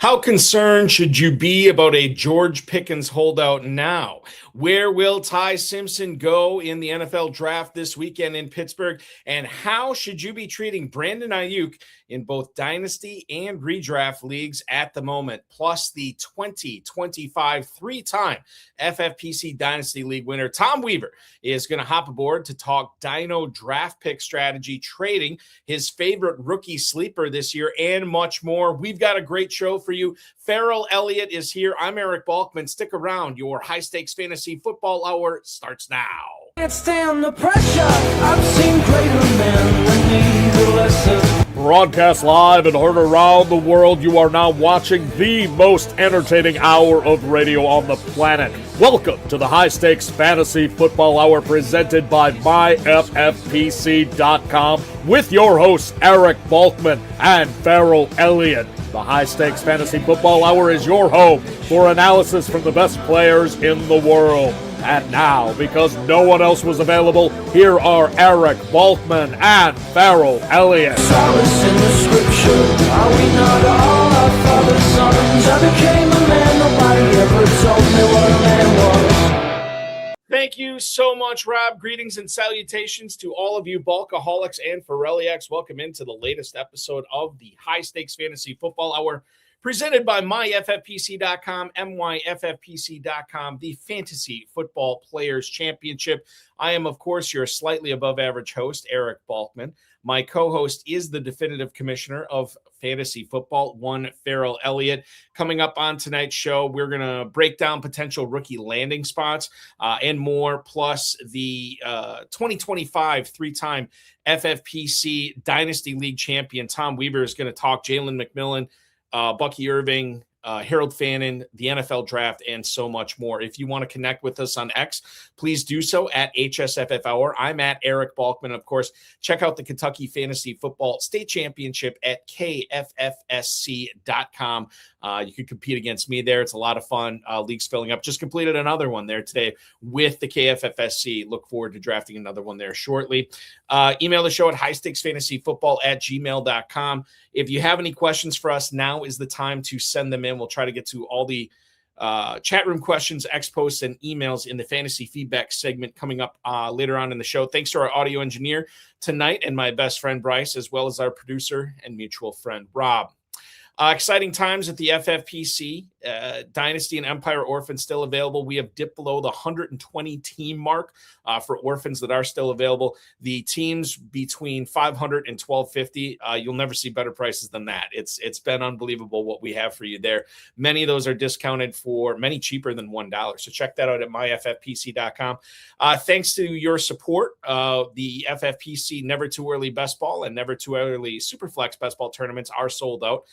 How concerned should you be about a George Pickens holdout now? Where will Ty Simpson go in the NFL draft this weekend in Pittsburgh? And how should you be treating Brandon Ayuk in both dynasty and redraft leagues at the moment? Plus the 2025 three-time FFPC Dynasty League winner, Tom Weaver, is going to hop aboard to talk Dino draft pick strategy, trading his favorite rookie sleeper this year, and much more. We've got a great show for you. Ferrell Elliott is here. I'm Eric Balkman. Stick around. Your high-stakes fantasy football hour starts now. Can't stand the pressure. I've seen greater men than me, the lesson. Broadcast live and heard around the world, you are now watching the most entertaining hour of radio on the planet. Welcome to the High Stakes Fantasy Football Hour presented by MyFFPC.com with your hosts Eric Balkman and Ferrell Elliott. The High Stakes Fantasy Football Hour is your home for analysis from the best players in the world. And now, because no one else was available, here are Eric Balkman and Ferrell Elliott. Solace in the scripture. Are we not all our father's sons? I became a man, nobody ever told me what a man was. Thank you so much, Rob. Greetings and salutations to all of you Balkaholics and Ferrelliacs. Welcome into the latest episode of the High Stakes Fantasy Football Hour, presented by MyFFPC.com, MyFFPC.com, the Fantasy Football Players Championship. I am, of course, your slightly above average host, Eric Balkman. My co-host is the definitive commissioner of fantasy football, one Ferrell Elliott. Coming up on tonight's show, we're going to break down potential rookie landing spots and more, plus the 2025 three-time FFPC Dynasty League champion, Tom Weaver, is going to talk Jalen McMillan, Bucky Irving, Harold Fannin, the NFL draft, and so much more. If you want to connect with us on X, please do so at HSFF Hour. I'm at Eric Balkman. Of course, check out the Kentucky Fantasy Football State Championship at KFFSC.com. You can compete against me there. It's a lot of fun. Leagues filling up. Just completed another one there today with the KFFSC. Look forward to drafting another one there shortly. Email the show at highstakesfantasyfootball@gmail.com. If you have any questions for us, now is the time to send them in. We'll try to get to all the chat room questions, X posts, and emails in the fantasy feedback segment coming up later on in the show. Thanks to our audio engineer tonight and my best friend Bryce, as well as our producer and mutual friend Rob. Exciting times at the FFPC. Dynasty and Empire Orphans still available. We have dipped below the 120 team mark for Orphans that are still available. The teams between 500 and 1250, you'll never see better prices than that. It's been unbelievable what we have for you there. Many of those are discounted for many cheaper than $1. So check that out at myffpc.com. Thanks to your support, the FFPC Never Too Early Best Ball and Never Too Early Superflex Best Ball tournaments are sold out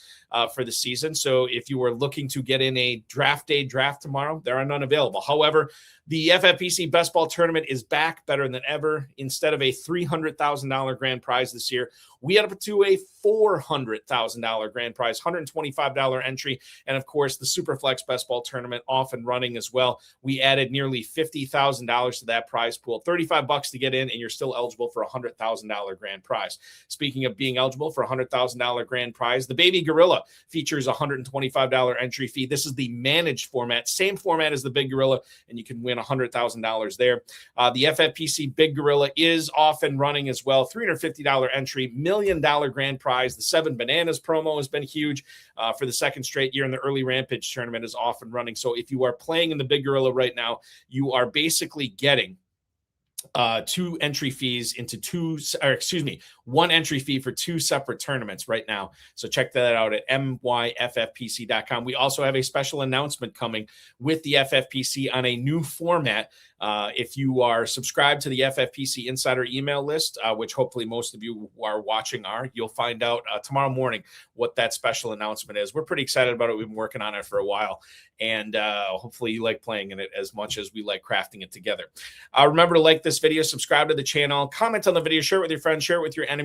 for the season. So if you were looking to get in a draft day draft tomorrow, there are none available. However, the FFPC Best Ball Tournament is back better than ever. Instead of a $300,000 grand prize this year, we had up to a $400,000 grand prize, $125 entry. And of course, the Superflex Best Ball Tournament off and running as well. We added nearly $50,000 to that prize pool, $35 to get in, and you're still eligible for a $100,000 grand prize. Speaking of being eligible for a $100,000 grand prize, the Baby Gorilla features a $125 entry fee. This is the managed format, same format as the Big Gorilla, and you can win $100,000 there. The FFPC Big Gorilla is off and running as well. $350 entry, $1 million grand prize. The 7 Bananas promo has been huge for the second straight year, and the early Rampage tournament is off and running. So if you are playing in the Big Gorilla right now, you are basically getting two entry fees into one entry fee for two separate tournaments right now. So check that out at myffpc.com. We also have a special announcement coming with the FFPC on a new format. If you are subscribed to the FFPC Insider email list, which hopefully most of you who are watching are, you'll find out tomorrow morning what that special announcement is. We're pretty excited about it. We've been working on it for a while, and hopefully you like playing in it as much as we like crafting it together. Remember to like this video, subscribe to the channel, comment on the video, share it with your friends, share it with your enemies,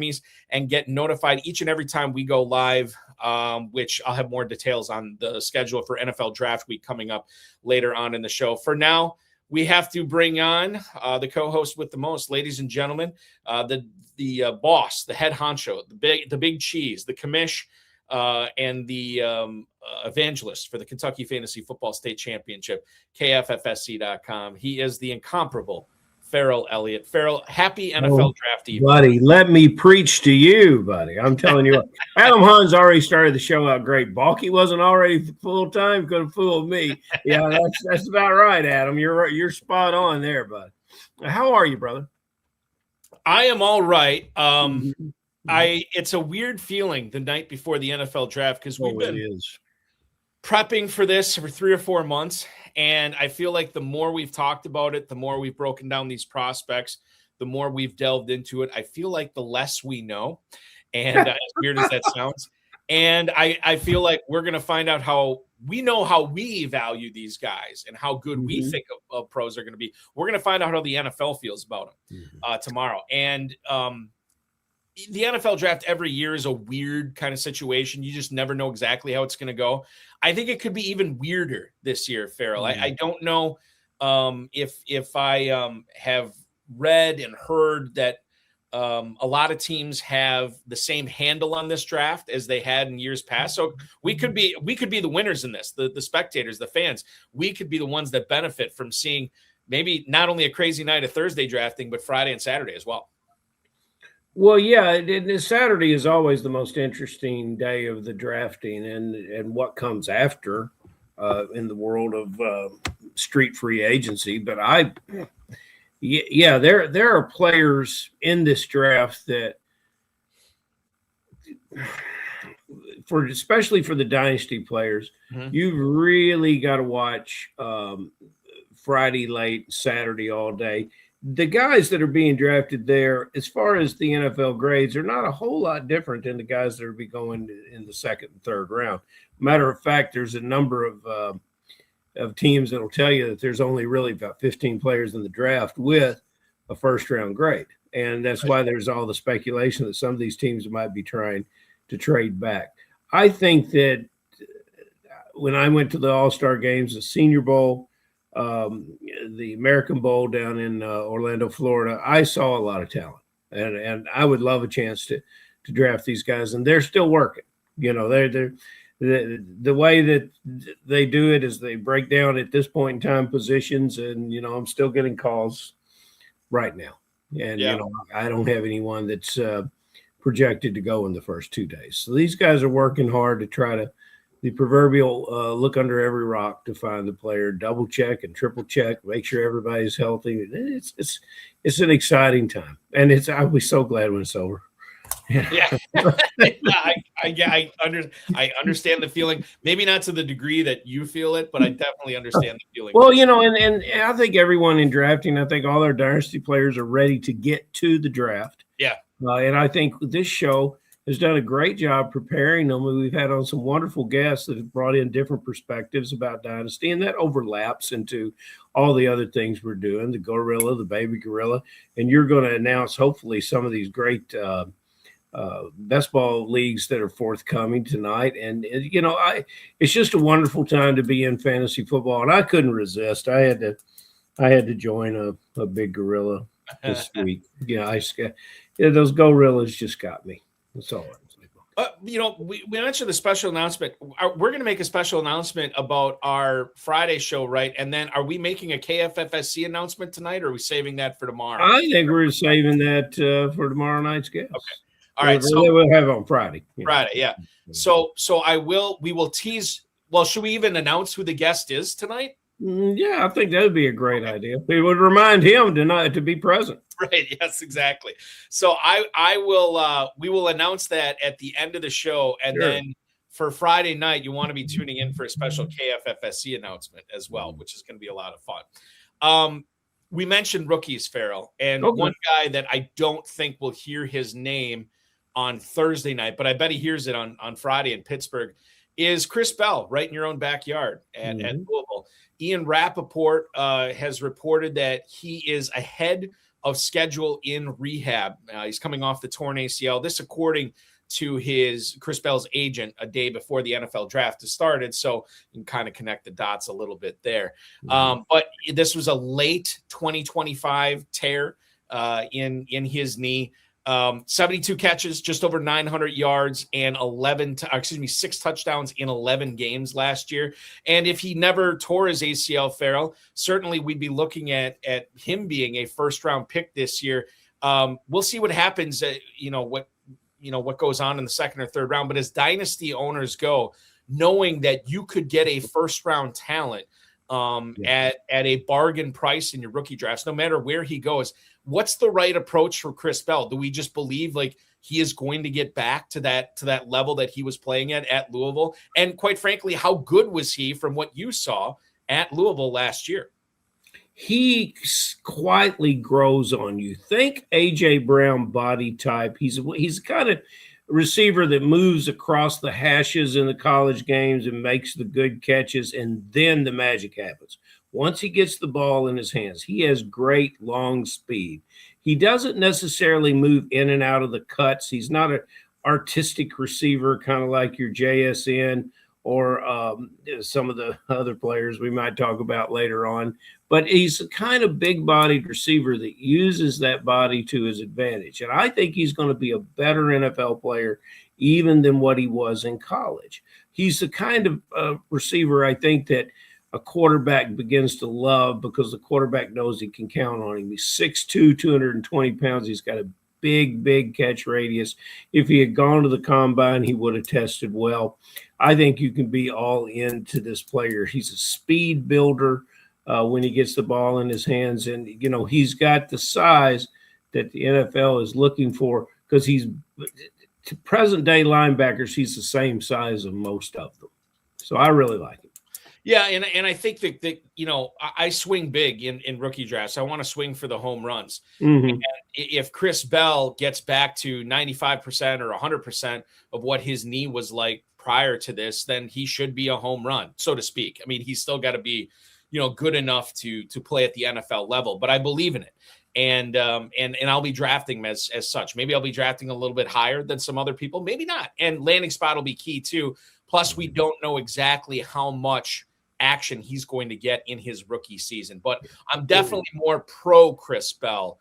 and get notified each and every time we go live, which I'll have more details on the schedule for NFL Draft Week coming up later on in the show. For now, we have to bring on the co-host with the most, ladies and gentlemen, the boss, the head honcho, the big cheese, the commish, and the evangelist for the Kentucky Fantasy Football State Championship, KFFSC.com. He is the incomparable Ferrell Elliott. Ferrell, happy NFL draft evening. Buddy, let me preach to you, buddy. I'm telling you what. Adam Hunn's already started the show out great. Balky wasn't already full-time, could have fooled me. Yeah, that's about right, Adam. You're spot on there, bud. How are you, brother? I am all right. It's a weird feeling the night before the NFL draft because we've been prepping for this for 3 or 4 months. And I feel like the more we've talked about it, the more we've broken down these prospects, the more we've delved into it. I feel like the less we know. And as weird as that sounds. And I feel like we're going to find out how we value these guys and how good we think of pros are going to be. We're going to find out how the NFL feels about them tomorrow. And the NFL draft every year is a weird kind of situation. You just never know exactly how it's going to go. I think it could be even weirder this year, Ferrell. I don't know if I have read and heard that a lot of teams have the same handle on this draft as they had in years past. So we could be the winners in this, the spectators, the fans. We could be the ones that benefit from seeing maybe not only a crazy night of Thursday drafting, but Friday and Saturday as well. Well, yeah, Saturday is always the most interesting day of the drafting and what comes after in the world of street free agency. But there are players in this draft that, especially for the dynasty players, you've really got to watch Friday late, Saturday all day. The guys that are being drafted there, as far as the NFL grades, are not a whole lot different than the guys that will be going in the second and third round. Matter of fact, there's a number of teams that will tell you that there's only really about 15 players in the draft with a first-round grade. And that's why there's all the speculation that some of these teams might be trying to trade back. I think that when I went to the All-Star games, the Senior Bowl, the American Bowl down in Orlando, Florida, I saw a lot of talent, and I would love a chance to draft these guys, and they're still working. You know, the way that they do it is they break down at this point in time positions, and you know, I'm still getting calls right now, and you know, I don't have anyone that's projected to go in the first 2 days. So these guys are working hard to try to. The proverbial look under every rock to find the player, double check and triple check, make sure everybody's healthy. It's an exciting time, and I'll be so glad when it's over. Yeah, I understand the feeling. Maybe not to the degree that you feel it, but I definitely understand the feeling. Well, you know, and I think everyone in drafting, I think all our dynasty players are ready to get to the draft. Yeah, and I think this show has done a great job preparing them. We've had on some wonderful guests that have brought in different perspectives about Dynasty, and that overlaps into all the other things we're doing, the Gorilla, the Baby Gorilla, and you're going to announce hopefully some of these great best ball leagues that are forthcoming tonight. And, you know, it's just a wonderful time to be in fantasy football, and I couldn't resist. I had to join a Big Gorilla this week. Those Gorillas just got me. That's all I'm saying. You know, we mentioned the special announcement. We're going to make a special announcement about our Friday show, right? And then are we making a KFFSC announcement tonight, or are we saving that for tomorrow? I think we're saving that for tomorrow night's guest. Okay. All right. So we'll have it on Friday. Friday, yeah. So we will tease. Well, should we even announce who the guest is tonight? Yeah, I think that would be a great idea. It would remind him to be present. Right. Yes, exactly. So we will announce that at the end of the show. And then for Friday night, you want to be tuning in for a special KFFSC announcement as well, which is going to be a lot of fun. We mentioned rookies, Ferrell, and one guy that I don't think will hear his name on Thursday night, but I bet he hears it on Friday in Pittsburgh, is Chris Bell, right in your own backyard at Louisville. Ian Rappaport has reported that he is ahead of schedule in rehab. He's coming off the torn ACL. This according to Chris Bell's agent a day before the NFL draft has started. So you can kind of connect the dots a little bit there. But this was a late 2025 tear in his knee. 72 catches, just over 900 yards, and 6 touchdowns in 11 games last year. And if he never tore his ACL, Ferrell, certainly we'd be looking at him being a first-round pick this year. We'll see what happens. What goes on in the second or third round. But as dynasty owners go, knowing that you could get a first-round talent at a bargain price in your rookie drafts, no matter where he goes. What's the right approach for Chris Bell? Do we just believe like he is going to get back to that level that he was playing at Louisville? And quite frankly, how good was he from what you saw at Louisville last year? He quietly grows on you. Think AJ Brown body type. He's kind of receiver that moves across the hashes in the college games and makes the good catches, and then the magic happens. Once he gets the ball in his hands, he has great long speed. He doesn't necessarily move in and out of the cuts. He's not an artistic receiver, kind of like your JSN or some of the other players we might talk about later on. But he's a kind of big-bodied receiver that uses that body to his advantage. And I think he's going to be a better NFL player even than what he was in college. He's the kind of receiver, I think, that a quarterback begins to love because the quarterback knows he can count on him. He's 6'2", 220 pounds. He's got a big catch radius. If he had gone to the combine, he would have tested well. I think you can be all into this player. He's a speed builder when he gets the ball in his hands. And, he's got the size that the NFL is looking for because he's to present-day linebackers, he's the same size of most of them. So I really like him. Yeah, and I think that I swing big in rookie drafts. I want to swing for the home runs. Mm-hmm. And if Chris Bell gets back to 95% or 100% of what his knee was like prior to this, then he should be a home run, so to speak. I mean, he's still got to be, good enough to play at the NFL level. But I believe in it, and I'll be drafting him as such. Maybe I'll be drafting a little bit higher than some other people, maybe not. And landing spot will be key too. Plus, we don't know exactly how much action he's going to get in his rookie season, but I'm definitely more pro Chris Bell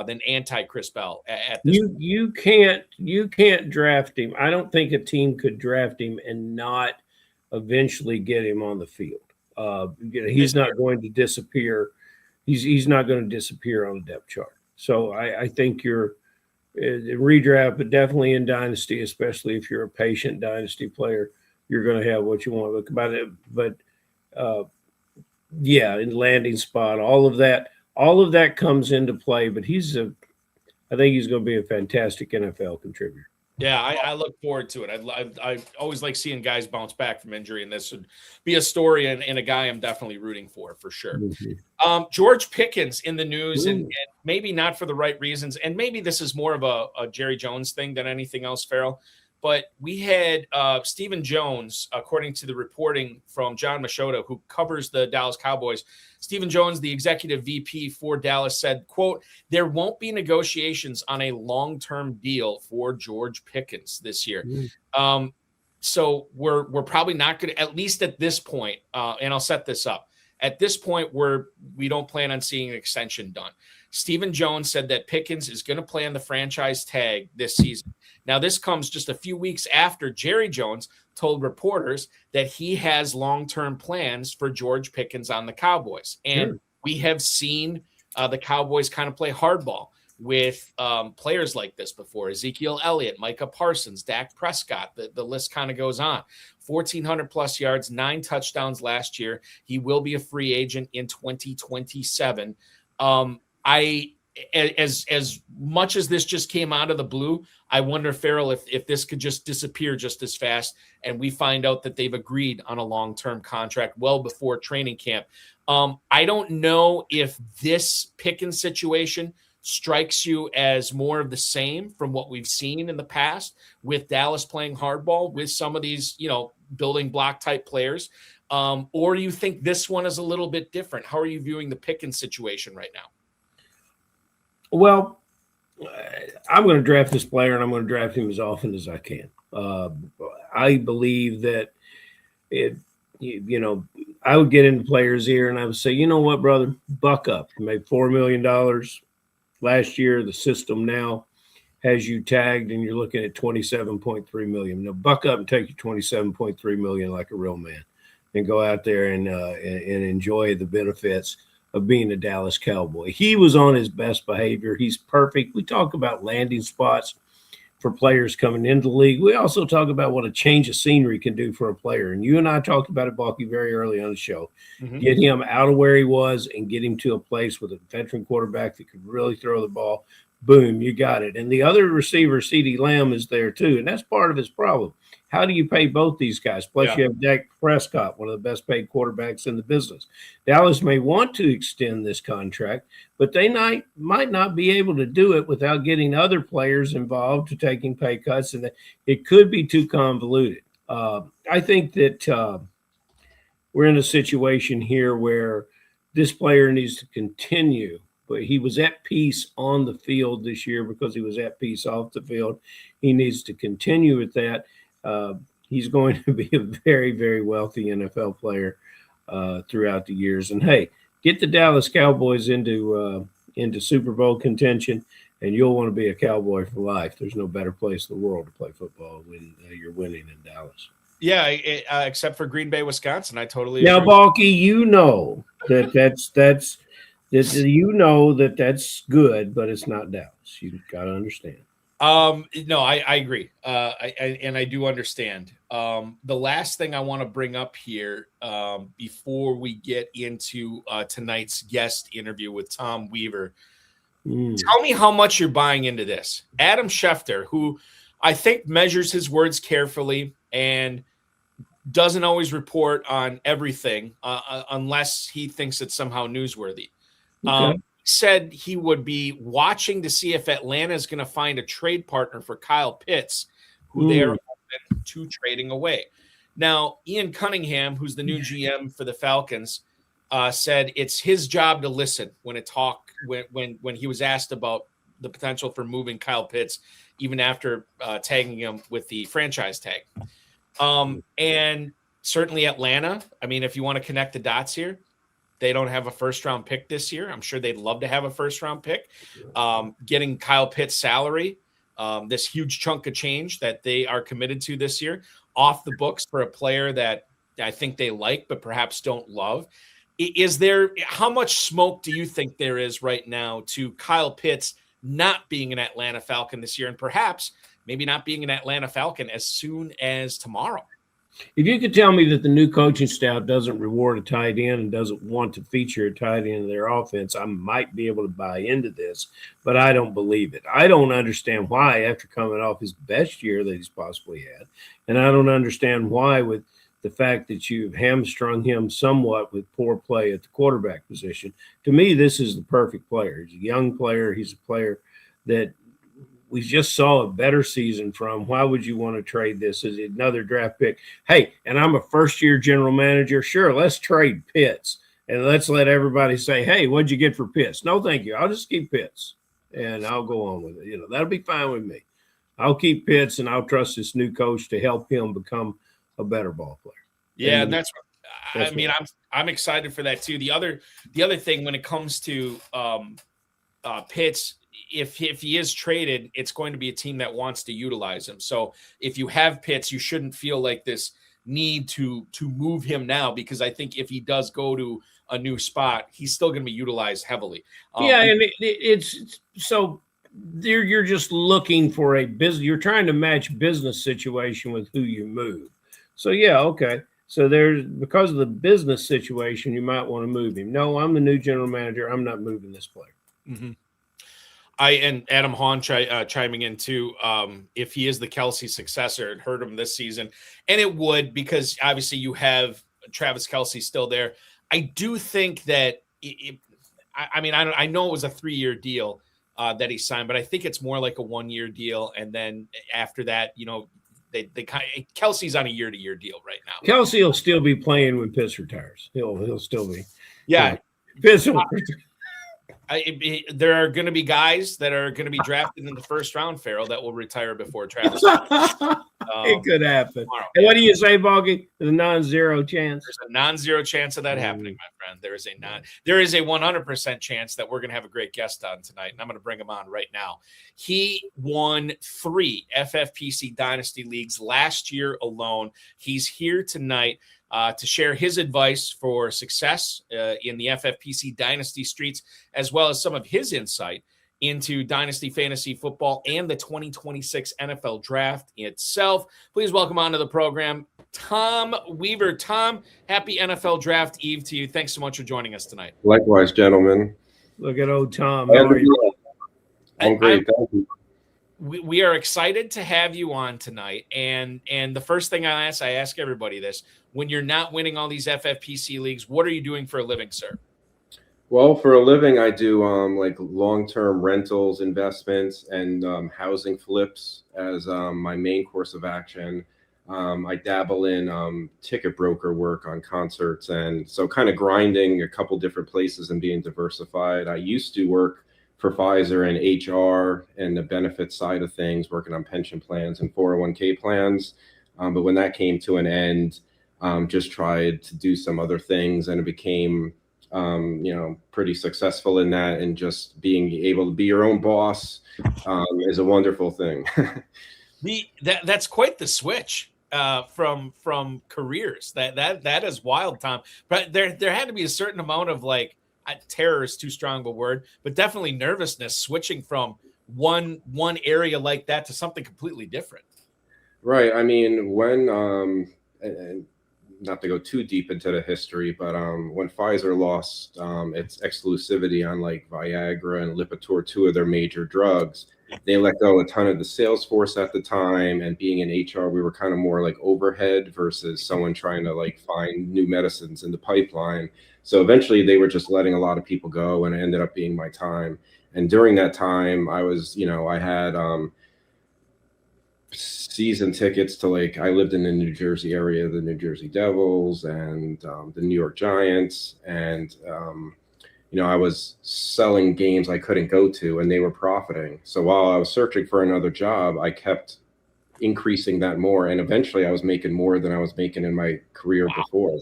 than anti Chris Bell at this point. You can't draft him. I don't think a team could draft him and not eventually get him on the field. He's not going to disappear. He's not going to disappear on the depth chart. So I think you're redraft, but definitely in dynasty, especially if you're a patient dynasty player, you're going to have what you want to look about it. But in landing spot, all of that comes into play. But I think he's going to be a fantastic NFL contributor. Yeah, I look forward to it. I always like seeing guys bounce back from injury, and this would be a story and a guy I'm definitely rooting for sure. Mm-hmm. George Pickens in the news, and maybe not for the right reasons, and maybe this is more of a Jerry Jones thing than anything else, Ferrell. But we had Stephen Jones, according to the reporting from John Machota, who covers the Dallas Cowboys. Stephen Jones, the executive VP for Dallas, said, quote, "There won't be negotiations on a long-term deal for George Pickens this year." So we're probably not going to, at least at this point, and I'll set this up. At this point, we don't plan on seeing an extension done. Stephen Jones said that Pickens is going to play on the franchise tag this season. Now, this comes just a few weeks after Jerry Jones told reporters that he has long-term plans for George Pickens on the Cowboys. And we have seen the Cowboys kind of play hardball with players like this before. Ezekiel Elliott, Micah Parsons, Dak Prescott, the list kind of goes on. 1,400 plus yards, 9 touchdowns last year. He will be a free agent in 2027. As much as this just came out of the blue, I wonder, Ferrell, if this could just disappear just as fast and we find out that they've agreed on a long-term contract well before training camp. I don't know if this Pickens situation strikes you as more of the same from what we've seen in the past with Dallas playing hardball with some of these, building block type players. Or do you think this one is a little bit different? How are you viewing the Pickens situation right now? Well, I'm going to draft this player, and I'm going to draft him as often as I can. I believe that I would get into players' ear, and I would say, you know what, brother, buck up. You made $4 million last year, the system now. has you tagged and you're looking at $27.3 million. Now buck up and take your $27.3 million like a real man and go out there and enjoy the benefits of being a Dallas Cowboy. He was on his best behavior. He's perfect. We talk about landing spots for players coming into the league. We also talk about what a change of scenery can do for a player. And you and I talked about it, Balky, very early on the show. Get him out of where he was and get him to a place with a veteran quarterback that could really throw the ball. Boom, you got it. And the other receiver, CeeDee Lamb, is there too. And that's part of his problem. How do you pay both these guys? Plus, you have Dak Prescott, one of the best paid quarterbacks in the business. Dallas may want to extend this contract, but they might not be able to do it without getting other players involved to taking pay cuts, and it could be too convoluted. I think that we're in a situation here where this player needs to continue. But he was at peace on the field this year because he was at peace off the field. He needs to continue with that. He's going to be a very, very wealthy NFL player throughout the years. And, hey, get the Dallas Cowboys into Super Bowl contention, and you'll want to be a Cowboy for life. There's no better place in the world to play football when you're winning in Dallas. Yeah, except for Green Bay, Wisconsin. I totally agree. Now, Balky, you know that's that's good, but it's not Dallas. You got to understand. No, I agree. I do understand. The last thing I want to bring up here before we get into tonight's guest interview with Tom Weaver, tell me how much you're buying into this. Adam Schefter, who I think measures his words carefully and doesn't always report on everything unless he thinks it's somehow newsworthy. Okay. Said he would be watching to see if Atlanta is going to find a trade partner for Kyle Pitts, who they are open to trading away. Now, Ian Cunningham, who's the new GM for the Falcons, said it's his job to listen when he was asked about the potential for moving Kyle Pitts, even after tagging him with the franchise tag. And certainly Atlanta, I mean, if you want to connect the dots here, they don't have a first-round pick this year. I'm sure they'd love to have a first-round pick. Getting Kyle Pitts' salary, this huge chunk of change that they are committed to this year, off the books for a player that I think they like but perhaps don't love. How much smoke do you think there is right now to Kyle Pitts not being an Atlanta Falcon this year and perhaps maybe not being an Atlanta Falcon as soon as tomorrow? If you could tell me that the new coaching staff doesn't reward a tight end and doesn't want to feature a tight end in their offense, I might be able to buy into this, but I don't believe it. I don't understand why after coming off his best year that he's possibly had, and I don't understand why with the fact that you've hamstrung him somewhat with poor play at the quarterback position. To me, this is the perfect player. He's a young player. He's a player that we just saw a better season from. Why would you want to trade this as another draft pick? Hey, and I'm a first-year general manager. Sure, let's trade Pitts, and let's let everybody say, hey, what'd you get for Pitts? No, thank you. I'll just keep Pitts, and I'll go on with it. That'll be fine with me. I'll keep Pitts, and I'll trust this new coach to help him become a better ball player. Yeah, and I'm excited for that too. The other thing when it comes to Pitts, if he is traded, it's going to be a team that wants to utilize him. So if you have Pitts, you shouldn't feel like this need to move him now, because I think if he does go to a new spot, he's still going to be utilized heavily. And it's so you're just looking for a business. You're trying to match business situation with who you move. So yeah, okay. So because of the business situation, you might want to move him. No, I'm the new general manager. I'm not moving this player. Mm-hmm. And Adam Hahn chiming in too. If he is the Kelce successor, it hurt him this season, and it would, because obviously you have Travis Kelce still there. I do think that I know it was a 3-year deal that he signed, but I think it's more like a 1-year deal, and then after that, they Kelce's on a year-to-year deal right now. Kelce will still be playing when Pitts retires. He'll still be. Yeah. Pitts There are going to be guys that are going to be drafted in the first round, Ferrell, that will retire before Travis. It could happen. And what do you say, Balky? There's a non-zero chance. There's a non-zero chance of that happening, my friend. There is a 100% chance that we're going to have a great guest on tonight, and I'm going to bring him on right now. He won 3 FFPC Dynasty leagues last year alone. He's here tonight to share his advice for success in the FFPC Dynasty streets, as well as some of his insight into Dynasty Fantasy Football and the 2026 NFL Draft itself. Please welcome onto the program, Tom Weaver. Tom, happy NFL Draft Eve to you. Thanks so much for joining us tonight. Likewise, gentlemen. Look at old Tom. How are you? I'm great. Thank you. We are excited to have you on tonight. And the first thing I ask everybody this: when you're not winning all these FFPC leagues, what are you doing for a living, sir? Well, for a living, I do like long-term rentals, investments, and housing flips as my main course of action. I dabble in ticket broker work on concerts, and so kind of grinding a couple different places and being diversified. I used to work for Pfizer in HR and the benefit side of things, working on pension plans and 401k plans. But when that came to an end, just tried to do some other things, and it became pretty successful in that, and just being able to be your own boss is a wonderful thing. That's quite the switch from careers. That is wild, Tom. But there had to be a certain amount of terror is too strong of a word, but definitely nervousness switching from one area like that to something completely different. Right. I mean, when and not to go too deep into the history, but when Pfizer lost its exclusivity on Viagra and Lipitor, 2 of their major drugs, they let go a ton of the sales force at the time. And being in HR, we were kind of more like overhead versus someone trying to find new medicines in the pipeline. So eventually they were just letting a lot of people go, and it ended up being my time. And during that time, I was, I had season tickets to I lived in the New Jersey area, the New Jersey Devils and the New York Giants. And, I was selling games I couldn't go to, and they were profiting. So while I was searching for another job, I kept increasing that more. And eventually I was making more than I was making in my career before.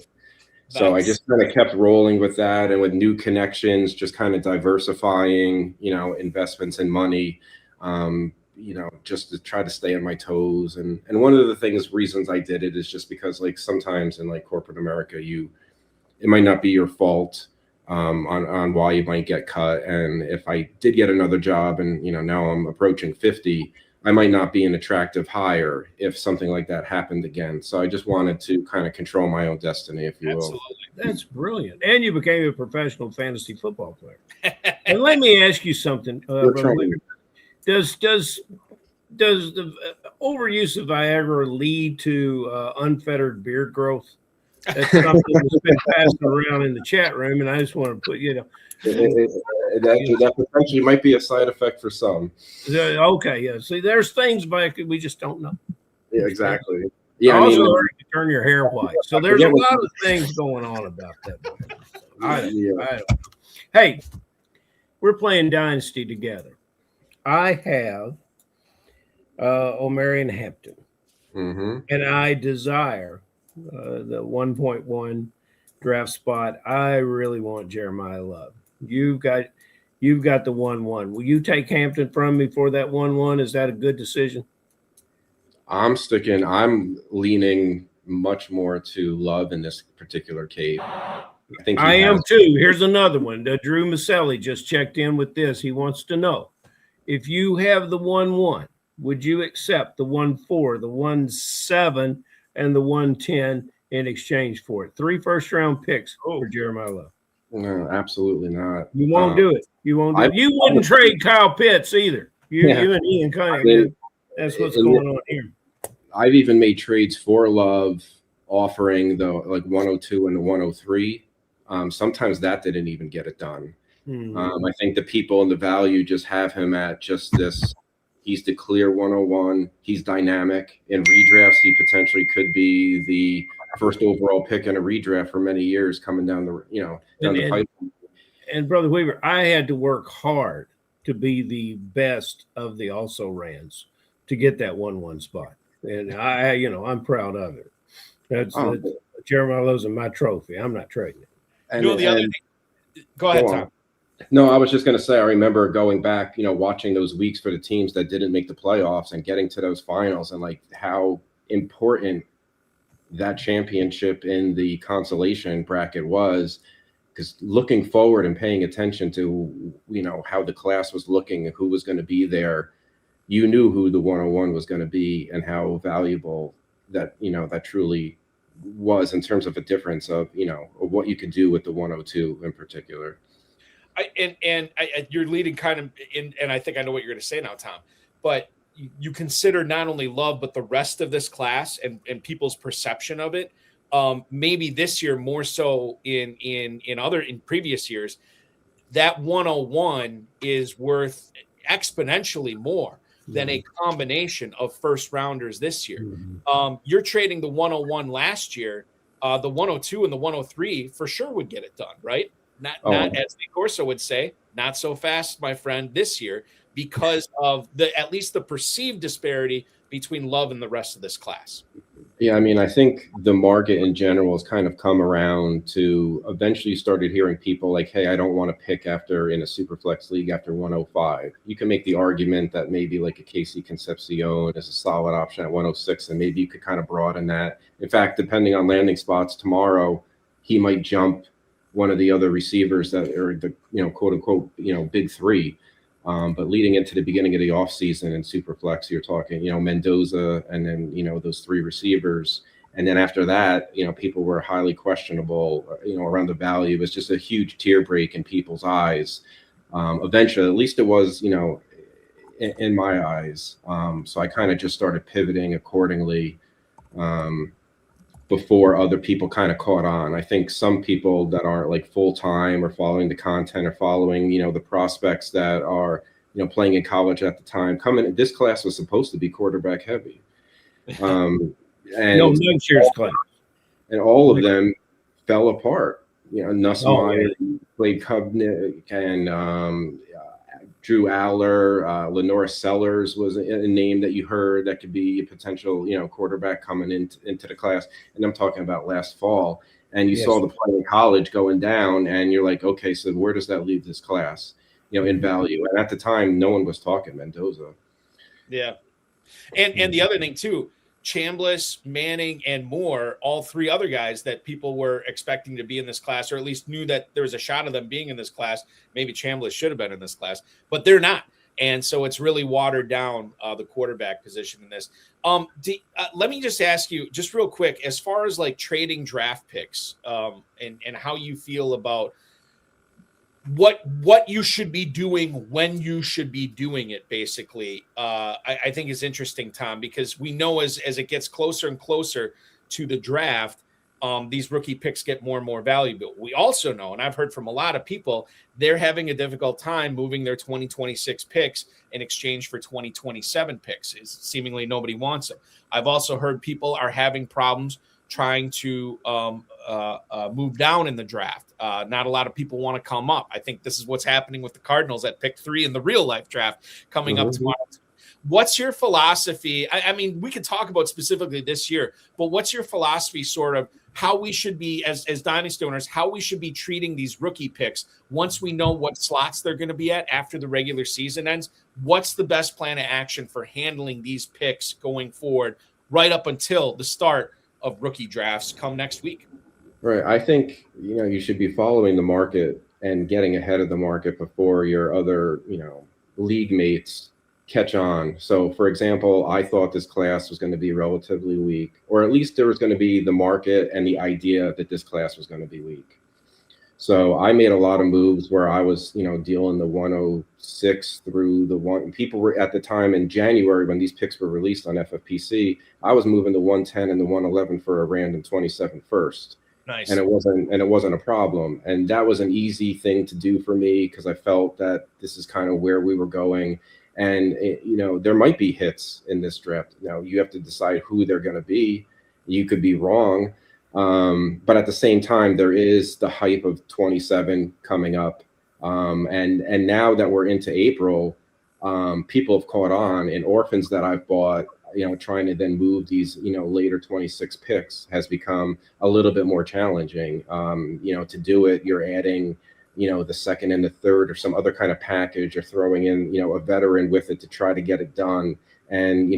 So I just kind of kept rolling with that, and with new connections, just kind of diversifying, investments and money, just to try to stay on my toes. And one of the reasons I did it is just because sometimes in corporate America, it might not be your fault on why you might get cut. And if I did get another job and, now I'm approaching 50, I might not be an attractive hire if something like that happened again. So I just wanted to kind of control my own destiny, if you will. That's brilliant. And you became a professional fantasy football player. And let me ask you something. Does the overuse of Viagra lead to unfettered beard growth? That's something that's been passed around in the chat room, and I just want to put that potentially might be a side effect for some. Okay, yeah. See, there's things we just don't know. Yeah, exactly. Yeah, I also learned to turn your hair white. So there's a lot of things going on about that. Hey, we're playing Dynasty together. I have O'Marion Hampton, and I desire the 1.1 draft spot. I really want Jeremiah Love. You've got the 1-1. Will you take Hampton from me for that 1-1? Is that a good decision? I'm leaning much more to Love in this particular case. I am too. Here's another one. Drew Maselli just checked in with this. He wants to know, if you have the 1-1, would you accept the 1-4, the 1-7, and the 1-10 in exchange for it? 3 first-round picks for Jeremiah Love. No, absolutely not. You won't do it. You won't do it. You wouldn't trade Kyle Pitts either. You and Ian Cunningham. That's what's going on here. I've even made trades for Love, offering the 102 and the 103. Sometimes that didn't even get it done. I think the people in the value just have him at just this. He's the clear 101. He's dynamic. In redrafts, he potentially could be the first overall pick in a redraft for many years coming down the pipeline. And Brother Weaver, I had to work hard to be the best of the also rans to get that 1-1 spot. And I'm proud of it. That's Jeremiah Lowe's my trophy. I'm not trading it. And, the other thing, go ahead, Tom. No, I was just going to say, I remember going back, watching those weeks for the teams that didn't make the playoffs and getting to those finals, and like how important that championship in the consolation bracket was. Because looking forward and paying attention to, how the class was looking and who was going to be there, you knew who the 101 was going to be and how valuable that, that truly was in terms of a difference of, of what you could do with the 102 in particular. You're leading kind of in, and I think I know what you're going to say now, Tom, but you consider not only love, but the rest of this class and people's perception of it. Maybe this year more so in previous years, that 101 is worth exponentially more than a combination of first rounders this year. You're trading the 101 last year, the 102 and the 103 for sure would get it done, right? Not as the Corso would say, not so fast, my friend, this year, because of at least the perceived disparity between love and the rest of this class. Yeah, I mean, I think the market in general has kind of come around to eventually started hearing people like, hey, I don't want to pick in a Superflex league after 105. You can make the argument that maybe like a Casey Concepcion is a solid option at 106, and maybe you could kind of broaden that. In fact, depending on landing spots tomorrow, he might jump one of the other receivers that are the, quote unquote, big three. But leading into the beginning of the offseason in Superflex, you're talking, Mendoza and then, those three receivers. And then after that, people were highly questionable, around the value. It was just a huge tear break in people's eyes. Eventually, at least it was, in my eyes. So I kind of just started pivoting accordingly before other people kind of caught on. I think some people that aren't like full-time or following the content or following, the prospects that are, playing in college at the time, this class was supposed to be quarterback heavy. And next year's class. And all of them fell apart. Nussmeier played Kovnick, and Drew Aller, Lenore Sellers was a name that you heard that could be a potential, quarterback coming into the class. And I'm talking about last fall. And you saw the play in college going down, and you're like, okay, so where does that leave this class, in value? And at the time, no one was talking Mendoza. Yeah. And the other thing too, Chambliss, Manning, and Moore, all three other guys that people were expecting to be in this class, or at least knew that there was a shot of them being in this class. Maybe Chambliss should have been in this class, but they're not. And so it's really watered down the quarterback position in this. Let me just ask you just real quick, as far as like trading draft picks and how you feel about what you should be doing when you should be doing it, basically, I think is interesting, Tom, because we know as it gets closer and closer to the draft, these rookie picks get more and more valuable. We also know, and I've heard from a lot of people, they're having a difficult time moving their 2026 picks in exchange for 2027 picks. Seemingly nobody wants them. I've also heard people are having problems trying to move down in the draft. Not a lot of people want to come up. I think this is what's happening with the Cardinals at pick 3 in the real life draft coming up tomorrow. What's your philosophy? I mean, we could talk about specifically this year, but what's your philosophy sort of how we should be as dynasty owners, how we should be treating these rookie picks once we know what slots they're going to be at after the regular season ends? What's the best plan of action for handling these picks going forward right up until the start of rookie drafts come next week? Right. I think, you should be following the market and getting ahead of the market before your other, league mates catch on. So, for example, I thought this class was going to be relatively weak, or at least there was going to be the market and the idea that this class was going to be weak. So I made a lot of moves where I was, dealing the 106 through the one. People were at the time in January when these picks were released on FFPC. I was moving the 110 and the 111 for a random 27 first. Nice. And it wasn't a problem. And that was an easy thing to do for me because I felt that this is kind of where we were going. And, there might be hits in this draft. You have to decide who they're going to be. You could be wrong. But at the same time, there is the hype of 27 coming up. And now that we're into April, people have caught on, and orphans that I've bought, trying to then move these, later 26 picks has become a little bit more challenging. To do it, you're adding, the second and the third or some other kind of package, or throwing in, a veteran with it to try to get it done. And,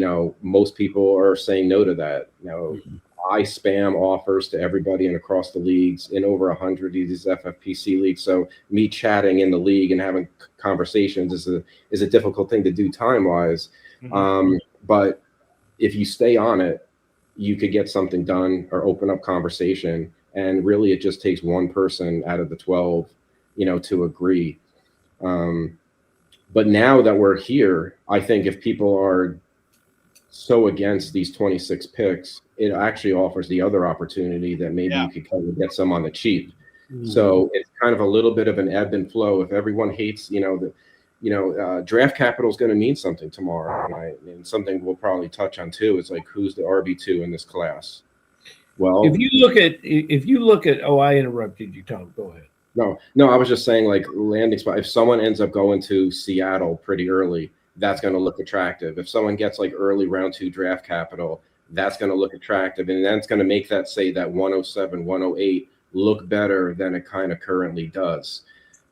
most people are saying no to that. I spam offers to everybody and across the leagues in over 100 of these FFPC leagues. So me chatting in the league and having conversations is a difficult thing to do time wise. But if you stay on it, you could get something done or open up conversation. And really, it just takes one person out of the 12, to agree. But now that we're here, I think if people are so against these 26 picks, it actually offers the other opportunity that maybe you could kind of get some on the cheap. So it's kind of a little bit of an ebb and flow. If everyone hates, draft capital is going to mean something tomorrow, and something we'll probably touch on too is like, who's the RB2 in this class? Well, if you look at, oh, I interrupted you, Tom. Go ahead. No, I was just saying, like, landing spot. If someone ends up going to Seattle pretty early, that's going to look attractive. If someone gets like early round 2 draft capital, that's going to look attractive, and that's going to make that, say, that 107, 108 look better than it kind of currently does.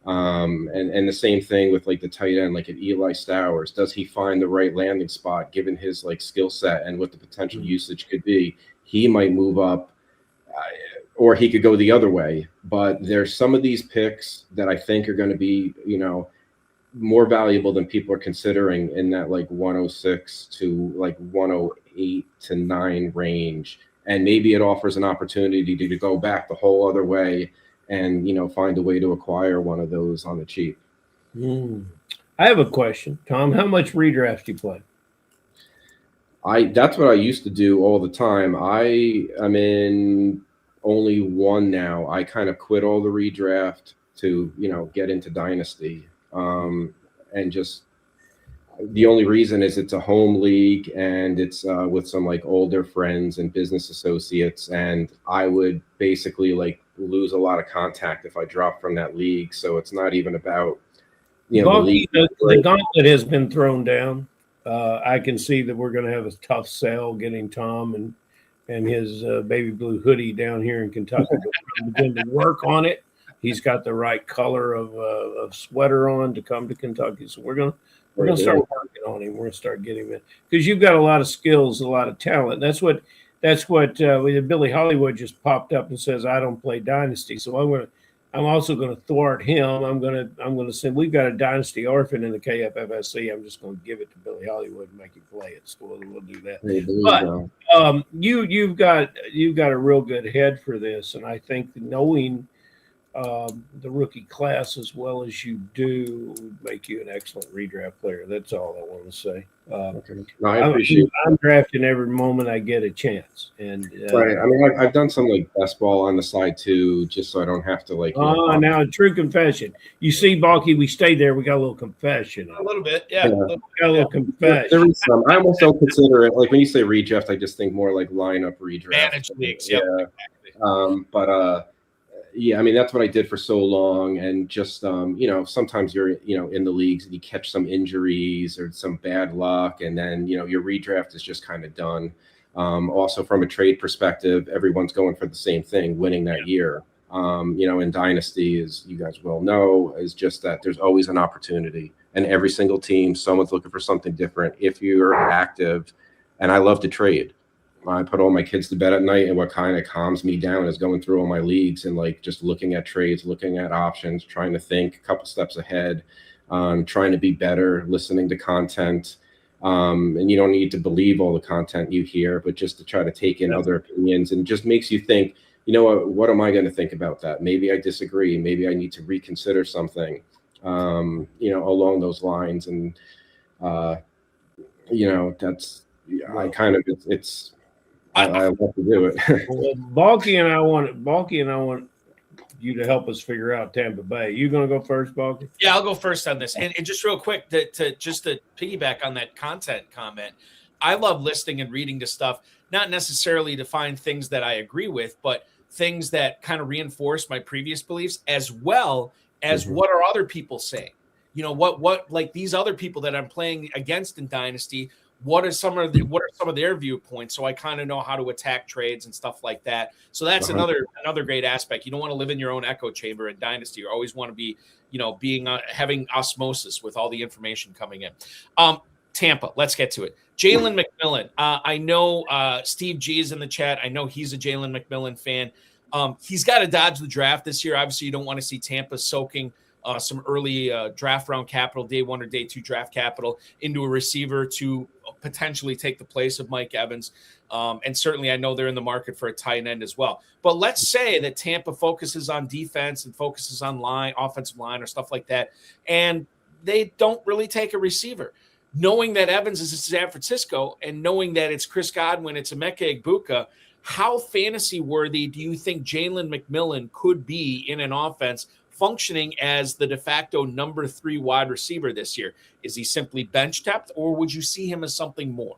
And the same thing with like the tight end, like at Eli Stowers. Does he find the right landing spot given his like skill set and what the potential usage could be? He might move up, or he could go the other way. But there's some of these picks that I think are going to be, more valuable than people are considering in that like 106 to like 108 to 9 range. And maybe it offers an opportunity to go back the whole other way and, find a way to acquire one of those on the cheap. I have a question, Tom. How much redraft do you play? That's what I used to do all the time. I'm in only one now. I kind of quit all the redraft to, get into Dynasty. And just the only reason is it's a home league, and it's with some like older friends and business associates, and I would basically like lose a lot of contact if I dropped from that league. So it's not even about the gauntlet has been thrown down. I can see that we're going to have a tough sell getting Tom and his baby blue hoodie down here in Kentucky. We're begin to work on it. He's got the right color of sweater on to come to Kentucky. So we're gonna start working on him. We're gonna start getting him in, because you've got a lot of skills, a lot of talent. That's what Billy Hollywood just popped up and says, I don't play Dynasty. So I'm also gonna thwart him. I'm gonna say, we've got a Dynasty orphan in the KFFSC. I'm just gonna give it to Billy Hollywood and make him play it. So we'll do that. But you've got a real good head for this, and I think knowing the rookie class as well as you do would make you an excellent redraft player. That's all I want to say. Okay. No, I appreciate it. I'm drafting every moment I get a chance. And right. I mean, I've done some like best ball on the side too, just so I don't have to like. Now true confession. You see, Balky, we stayed there. We got a little confession. A little bit, yeah. Got a little confession. There is some. I almost don't consider it like when you say redraft. I just think more like lineup redraft. Managed leagues, yeah. Yeah, I mean, that's what I did for so long. And just, sometimes you're, in the leagues and you catch some injuries or some bad luck. And then, your redraft is just kind of done. Also, from a trade perspective, everyone's going for the same thing, winning that year. In Dynasty, as you guys well know, is just that there's always an opportunity. And every single team, someone's looking for something different if you're active. And I love to trade. I put all my kids to bed at night, and what kind of calms me down is going through all my leagues and like just looking at trades, looking at options, trying to think a couple steps ahead, trying to be better, listening to content. And you don't need to believe all the content you hear, but just to try to take in other opinions, and just makes you think, what am I going to think about that? Maybe I disagree. Maybe I need to reconsider something, along those lines. And, that's, I kind of, it's, I love to do it. Well, Balky and I want you to help us figure out Tampa Bay. You going to go first, Balky? Yeah, I'll go first on this. And just real quick, to piggyback on that content comment, I love listening and reading to stuff, not necessarily to find things that I agree with, but things that kind of reinforce my previous beliefs, as well as what are other people saying? You know, what like these other people that I'm playing against in Dynasty, what are some of their viewpoints, so I kind of know how to attack trades and stuff like that. So that's another great aspect. You don't want to live in your own echo chamber in Dynasty. You always want to be, having osmosis with all the information coming in. Tampa, let's get to it. Jalen McMillan. I know Steve G is in the chat. I know he's a Jalen McMillan fan. He's got to dodge the draft this year. Obviously, you don't want to see Tampa soaking some early draft round capital, day 1 or day 2 draft capital into a receiver to potentially take the place of Mike Evans. And certainly I know they're in the market for a tight end as well. But let's say that Tampa focuses on defense and focuses on offensive line or stuff like that, and they don't really take a receiver. Knowing that Evans is in San Francisco and knowing that it's Chris Godwin, it's Emeka Egbuka, how fantasy worthy do you think Jalen McMillan could be in an offense functioning as the de facto number 3 wide receiver this year? Is he simply bench depth, or would you see him as something more?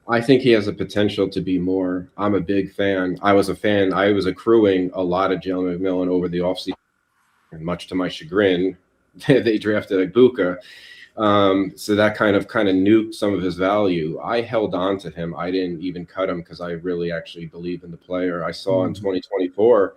I think he has a potential to be more. I'm a big fan. I was accruing a lot of Jalen McMillan over the offseason, and much to my chagrin, they drafted Egbuka. So that kind of nuked some of his value. I held on to him. I didn't even cut him because I really actually believe in the player. I saw in 2024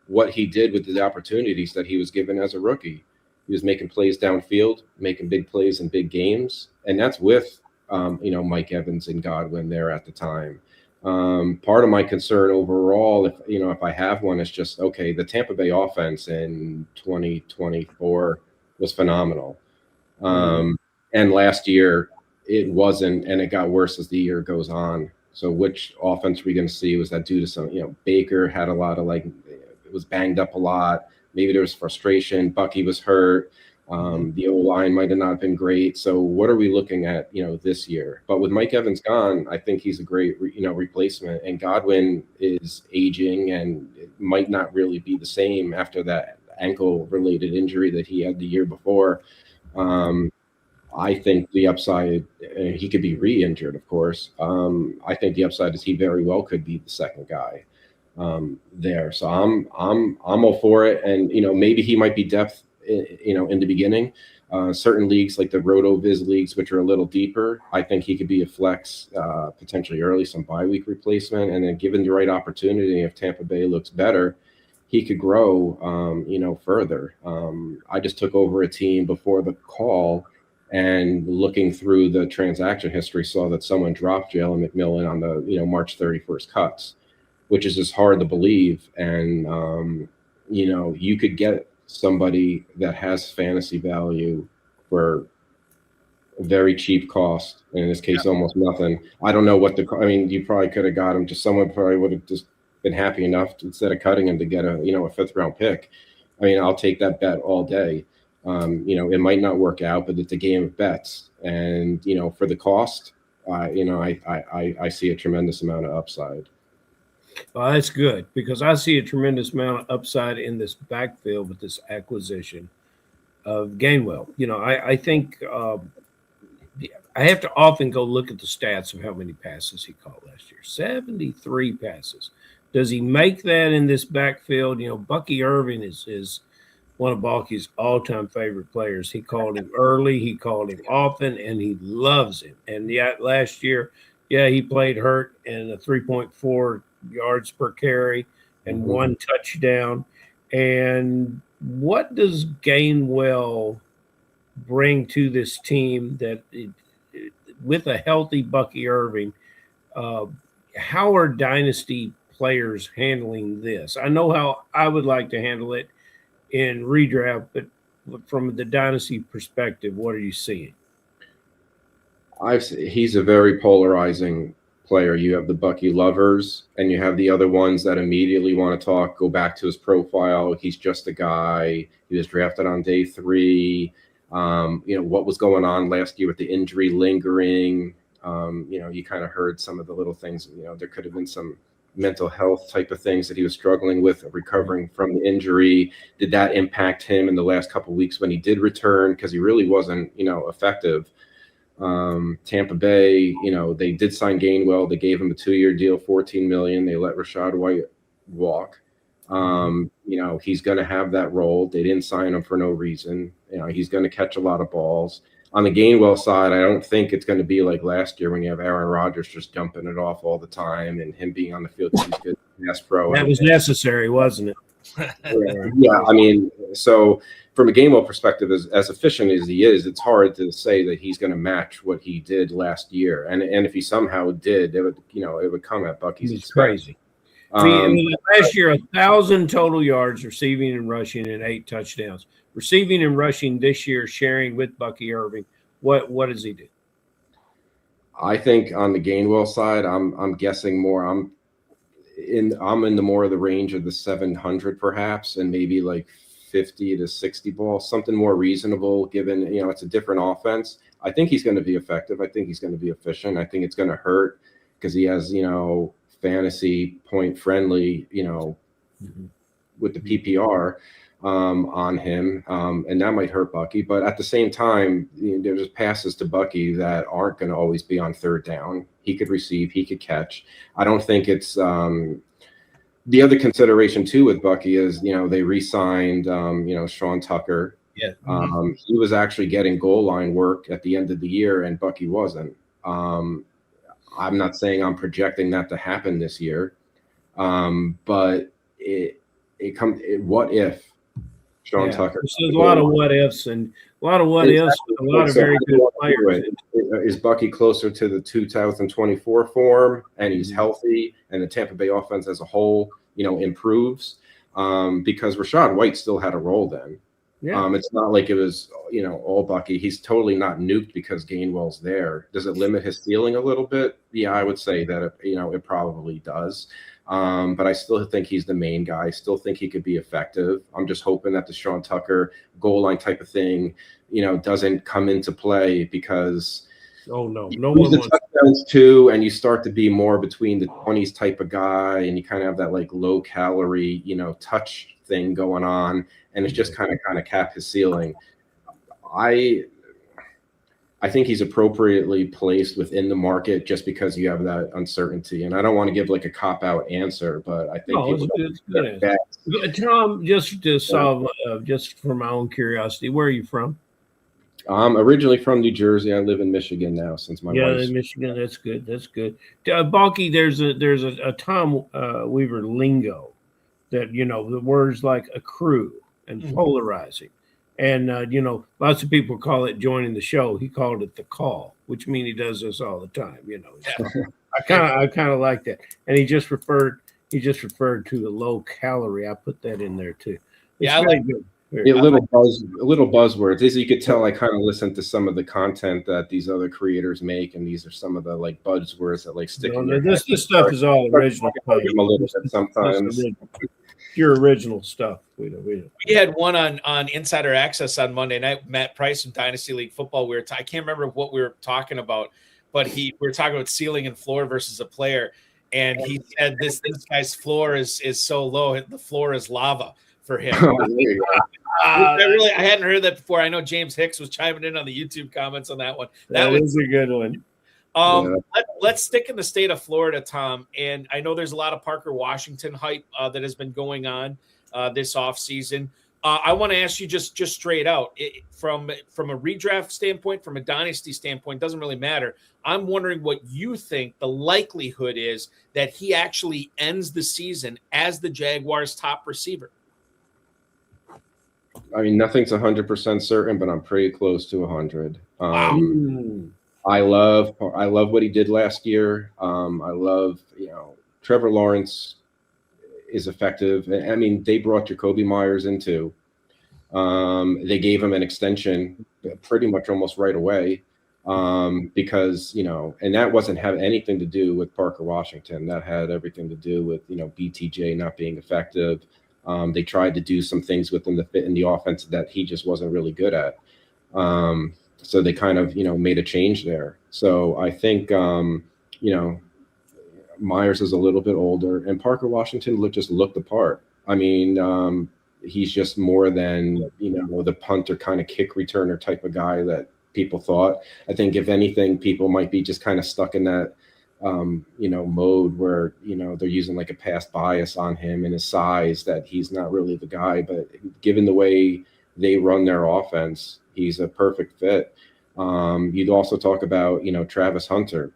what he did with the opportunities that he was given as a rookie. He was making plays downfield, making big plays in big games, and that's with Mike Evans and Godwin there at the time. Part of my concern overall, if I have one, is just, okay, the Tampa Bay offense in 2024 was phenomenal. And last year it wasn't, and it got worse as the year goes on. So which offense are we going to see? Was that due to some, Baker had a lot of it was banged up a lot. Maybe there was frustration. Bucky was hurt. The O-line might have not been great. So what are we looking at, this year? But with Mike Evans gone, I think he's a great, replacement. And Godwin is aging and it might not really be the same after that ankle-related injury that he had the year before. I think the upside, he could be re-injured, of course. I think the upside is he very well could be the second guy there. So I'm all for it. And, maybe he might be depth, in the beginning. Certain leagues like the RotoViz leagues, which are a little deeper, I think he could be a flex, potentially early, some bye week replacement. And then given the right opportunity, if Tampa Bay looks better, he could grow, further. I just took over a team before the call, and looking through the transaction history, saw that someone dropped Jalen McMillan on the, March 31st cuts, which is just hard to believe. And, you could get somebody that has fantasy value for a very cheap cost. And in this case, almost nothing. I don't know what you probably could have got him. Just someone probably would have just been happy enough to, instead of cutting him, to get a 5th round pick. I'll take that bet all day. It might not work out, but it's a game of bets. And, for the cost, I see a tremendous amount of upside. Well, that's good, because I see a tremendous amount of upside in this backfield with this acquisition of Gainwell. I think I have to often go look at the stats of how many passes he caught last year. 73 passes. Does he make that in this backfield? Bucky Irving is one of Balky's all-time favorite players. He called him early, he called him often, and he loves him. And last year, he played hurt and a 3.4 yards per carry and 1 touchdown. And what does Gainwell bring to this team that with a healthy Bucky Irving, how are Dynasty players handling this? I know how I would like to handle it in redraft, but from the Dynasty perspective, what are you seeing? He's a very polarizing player. You have the Bucky lovers, and you have the other ones that immediately want to go back to his profile. He's just a guy. He was drafted on day 3. What was going on last year with the injury lingering. You kind of heard some of the little things. There could have been some mental health type of things that he was struggling with, recovering from the injury. Did that impact him in the last couple of weeks when he did return? Because he really wasn't, effective. Tampa Bay, they did sign Gainwell. They gave him a 2-year deal, $14 million. They let Rachaad White walk. You know, he's going to have that role. They didn't sign him for no reason. You know, he's going to catch a lot of balls. On the Gainwell side, I don't think it's going to be like last year when you have Aaron Rodgers just dumping it off all the time and him being on the field. He's good pass pro. That was necessary, wasn't it? Yeah, I mean, so from a Gainwell perspective, as efficient as he is, it's hard to say that he's going to match what he did last year. And if he somehow did, it would come at Bucky's It's expense. crazy. Last year, 1,000 total yards receiving and rushing and 8 touchdowns. Receiving and rushing this year, sharing with Bucky Irving. What does he do? I think on the Gainwell side, I'm guessing more. I'm in the more of the range of the 700 perhaps, and maybe like 50 to 60 balls, something more reasonable given, it's a different offense. I think he's going to be effective. I think he's going to be efficient. I think it's going to hurt because he has, fantasy point friendly, with the PPR on him. And that might hurt Bucky. But at the same time, there's passes to Bucky that aren't going to always be on third down. He could receive, he could catch. I don't think it's the other consideration too with Bucky is, they re-signed, Sean Tucker. Yeah. He was actually getting goal line work at the end of the year and Bucky wasn't. I'm not saying I'm projecting that to happen this year. But what if Sean Tucker? There's a lot of what ifs and a lot of very good players. Is Bucky closer to the 2024 form and he's healthy and the Tampa Bay offense as a whole, improves? Because Rachaad White still had a role then. Yeah. It's not like it was, all Bucky. He's totally not nuked because Gainwell's there. Does it limit his ceiling a little bit? Yeah, I would say that, it probably does. But I still think he's the main guy. I still think he could be effective. I'm just hoping that the Sean Tucker goal line type of thing, doesn't come into play because no one the touchdowns too, and you start to be more between the 20s type of guy, and you kind of have that like low calorie, touch thing going on, and it's just kind of cap his ceiling. I think he's appropriately placed within the market just because you have that uncertainty. And I don't want to give like a cop-out answer, but I think Tom, just to solve, just for my own curiosity, where are you from? I'm originally from New Jersey. I live in Michigan now since my wife's. In Michigan. That's good. That's good. Balky, there's a Tom Weaver lingo that, the words like accrue and polarizing. And, lots of people call it joining the show. He called it the call, which means he does this all the time. I kind of like that. And he just referred to the low calorie. I put that in there too. It's I like good. little buzzwords. As you could tell, I kind of listened to some of the content that these other creators make, and these are some of the like buzzwords that like stick. This stuff is all original. A little bit sometimes. Your original stuff. We had one on Insider Access on Monday night. Matt Price from Dynasty League Football. I can't remember what we were talking about, but we were talking about ceiling and floor versus a player, and he said this guy's floor is so low, the floor is lava for him. I hadn't heard that before. I know James Hicks was chiming in on the YouTube comments on that one. That was a good one. Let's stick in the state of Florida, Tom. And I know there's a lot of Parker Washington hype that has been going on this offseason. I want to ask you just straight out, from a redraft standpoint, from a dynasty standpoint, doesn't really matter. I'm wondering what you think the likelihood is that he actually ends the season as the Jaguars' top receiver. I mean, nothing's 100% certain, but I'm pretty close to 100. I love what he did last year. I love, Trevor Lawrence is effective. I mean, they brought Jacoby Myers in too. They gave him an extension pretty much almost right away because, and that wasn't have anything to do with Parker Washington. That had everything to do with, BTJ not being effective. They tried to do some things with him that fit in the offense that he just wasn't really good at. So they kind of, made a change there. So I think, Myers is a little bit older, and Parker Washington looked the part. I mean, he's just more than, the punter kind of kick returner type of guy that people thought. I think if anything, people might be just kind of stuck in that mode where, they're using like a past bias on him and his size, that he's not really the guy. But given the way they run their offense, he's a perfect fit. You'd also talk about, Travis Hunter.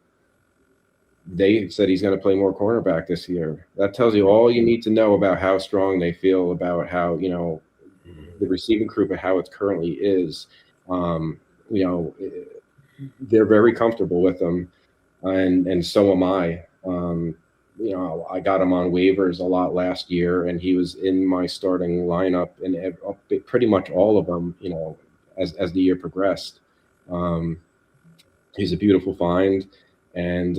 They said he's going to play more cornerback this year. That tells you all you need to know about how strong they feel about how, the receiving group and how it currently is. They're very comfortable with him, and so am I. I got him on waivers a lot last year, and he was in my starting lineup and pretty much all of them, as the year progressed. He's a beautiful find. And,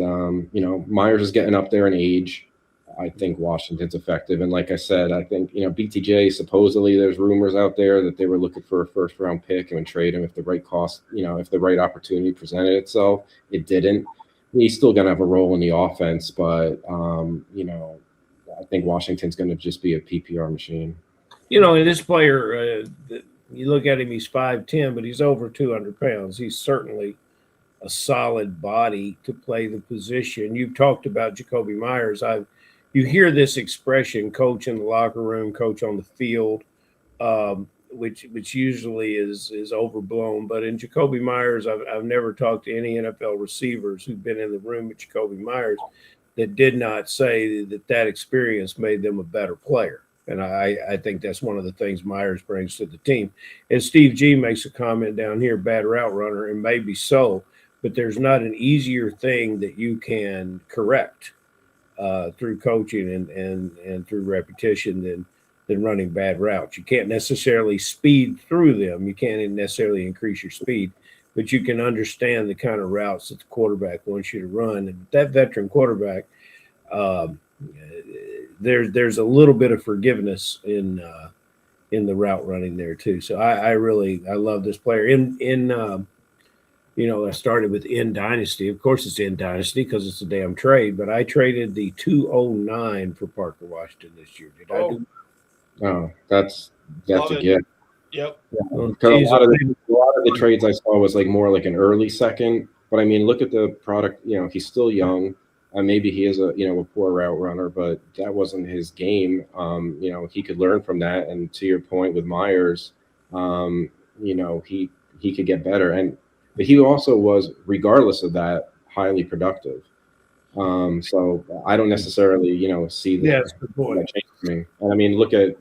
Myers is getting up there in age. I think Washington's effective. And like I said, I think, BTJ, supposedly there's rumors out there that they were looking for a first round pick and would trade him if the right cost, if the right opportunity presented itself. It didn't. He's still going to have a role in the offense, but, I think Washington's going to just be a PPR machine. And this player, you look at him, he's 5'10", but he's over 200 pounds. He's certainly a solid body to play the position. You've talked about Jacoby Myers. You hear this expression, coach in the locker room, coach on the field, which usually is overblown. But in Jacoby Myers, I've never talked to any NFL receivers who've been in the room with Jacoby Myers that did not say that experience made them a better player. And I think that's one of the things Myers brings to the team. And Steve G makes a comment down here, bad route runner, and maybe so, but there's not an easier thing that you can correct through coaching and through repetition than running bad routes. You can't necessarily speed through them. You can't necessarily increase your speed, but you can understand the kind of routes that the quarterback wants you to run. And that veteran quarterback, there's a little bit of forgiveness in the route running there too. So I love this player. I started with N Dynasty. Of course, it's N Dynasty because it's a damn trade. But I traded the 209 for Parker Washington this year. Did I do? Oh, that's a gift. Yep. Yeah. A lot of the trades I saw was more like an early second. But I mean, look at the product. He's still young. Maybe he is a poor route runner, but that wasn't his game. He could learn from that. And to your point with Myers, he could get better. But he also was, regardless of that, highly productive. So I don't necessarily, see that. Yes, good point. Change for me. And I mean, look at,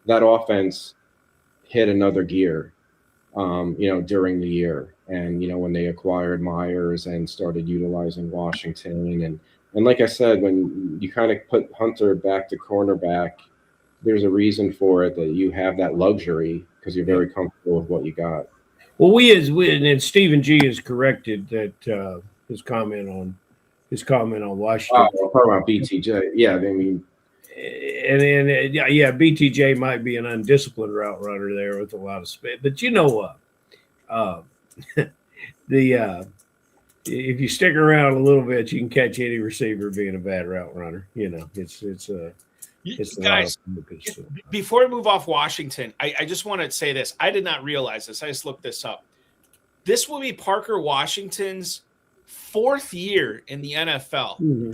that offense hit another gear, during the year. And, when they acquired Myers and started utilizing Washington. And like I said, when you kind of put Hunter back to cornerback, there's a reason for it, that you have that luxury because you're very comfortable with what you got. Well, and Stephen G has corrected that his comment on Washington. Oh, talking about BTJ. Yeah, I mean, and then BTJ might be an undisciplined route runner there with a lot of speed. But you know what? If you stick around a little bit, you can catch any receiver being a bad route runner. It's guys, before we move off Washington, I just want to say this. I did not realize this. I just looked this up. This will be Parker Washington's 4th year in the NFL. Mm-hmm.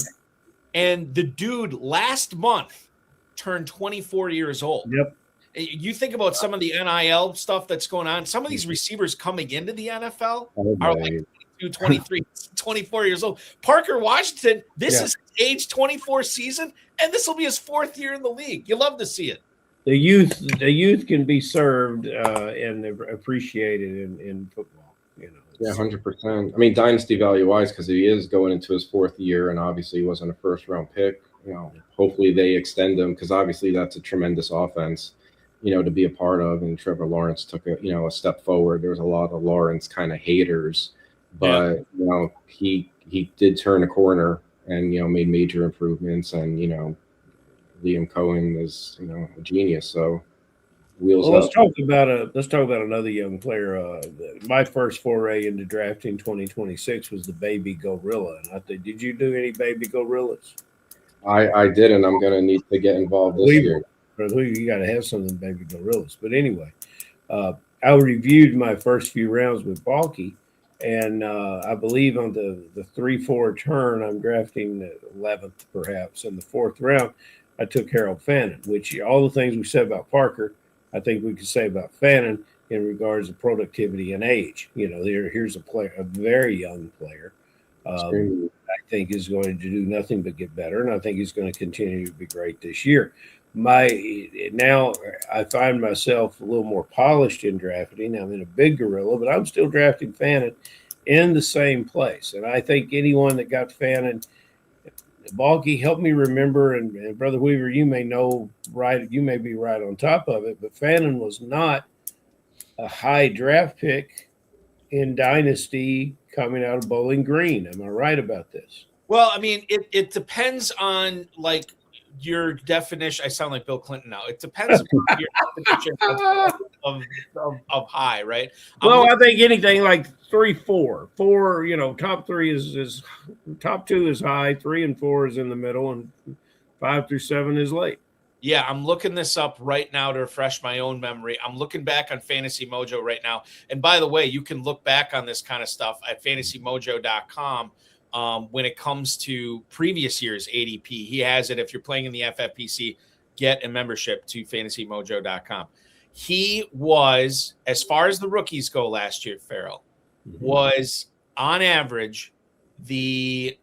And the dude last month turned 24 years old. Yep. You think about some of the NIL stuff that's going on. Some of these receivers coming into the NFL are like 22, 23, 24 years old. Parker Washington, this is age 24 season, and this will be his 4th year in the league. You love to see it. The youth can be served and appreciated in football. Yeah, 100%. I mean, dynasty value wise, because he is going into his 4th year, and obviously he wasn't a first round pick. Hopefully they extend him, because obviously that's a tremendous offense, to be a part of. And Trevor Lawrence took a step forward. There's a lot of Lawrence kind of haters, but he did turn a corner and made major improvements. And Liam Cohen is a genius. So let's talk about another young player. My first foray into drafting 2026 was the Baby Gorilla. And did you do any Baby Gorillas? I did, and I'm going to need to get involved this year. You got to have some of them Baby Gorillas. But anyway, I reviewed my first few rounds with Balky, And I believe on the 3-4 turn, I'm drafting the 11th, perhaps. In the 4th round, I took Harold Fannin, which all the things we said about Parker, I think we could say about Fannin in regards to productivity and age. Here's a player, a very young player. I think is going to do nothing but get better, and I think he's going to continue to be great this year. Now I find myself a little more polished in drafting. I'm in a Big Gorilla, but I'm still drafting Fannin in the same place. And I think anyone that got Fannin, Balky, help me remember, and Brother Weaver, you may know right, you may be right on top of it, but Fannin was not a high draft pick in Dynasty coming out of Bowling Green. Am I right about this? Well, I mean, it depends on like your definition. I sound like Bill Clinton now. It depends on your definition of high, right? Well, I think anything like 3, 4, top 3 is top 2 is high, 3 and 4 is in the middle, and 5 through 7 is late. Yeah, I'm looking this up right now to refresh my own memory. I'm looking back on Fantasy Mojo right now. And by the way, you can look back on this kind of stuff at fantasymojo.com when it comes to previous year's ADP. He has it. If you're playing in the FFPC, get a membership to fantasymojo.com. He was, as far as the rookies go last year, Ferrell, was on average the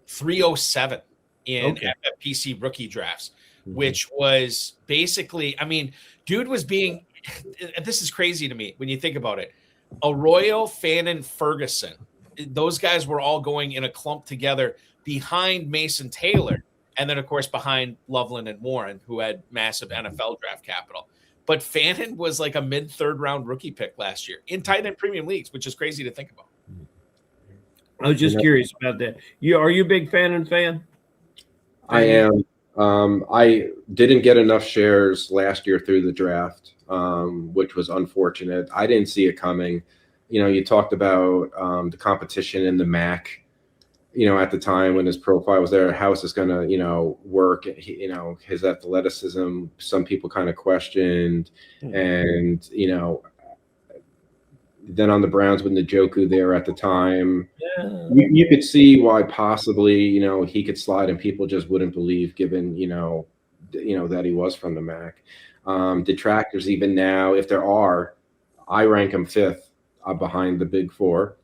307. In FFPC rookie drafts, which was basically, I mean, dude was being, this is crazy to me when you think about it. Arroyo, Fannin, Ferguson, those guys were all going in a clump together behind Mason Taylor. And then, of course, behind Loveland and Warren, who had massive NFL draft capital. But Fannin was like a mid-third round rookie pick last year in tight end premium leagues, which is crazy to think about. I was just curious about that. Are you a big Fannin fan? I am. I didn't get enough shares last year through the draft, which was unfortunate. I didn't see it coming. You talked about the competition in the MAC, at the time when his profile was there, how is this going to, work? His athleticism, some people kind of questioned. And, then on the Browns with Njoku there at the time, you could see why possibly, he could slide and people just wouldn't believe given, that he was from the MAC. Detractors even now, if there are, I rank him 5th behind the big 4.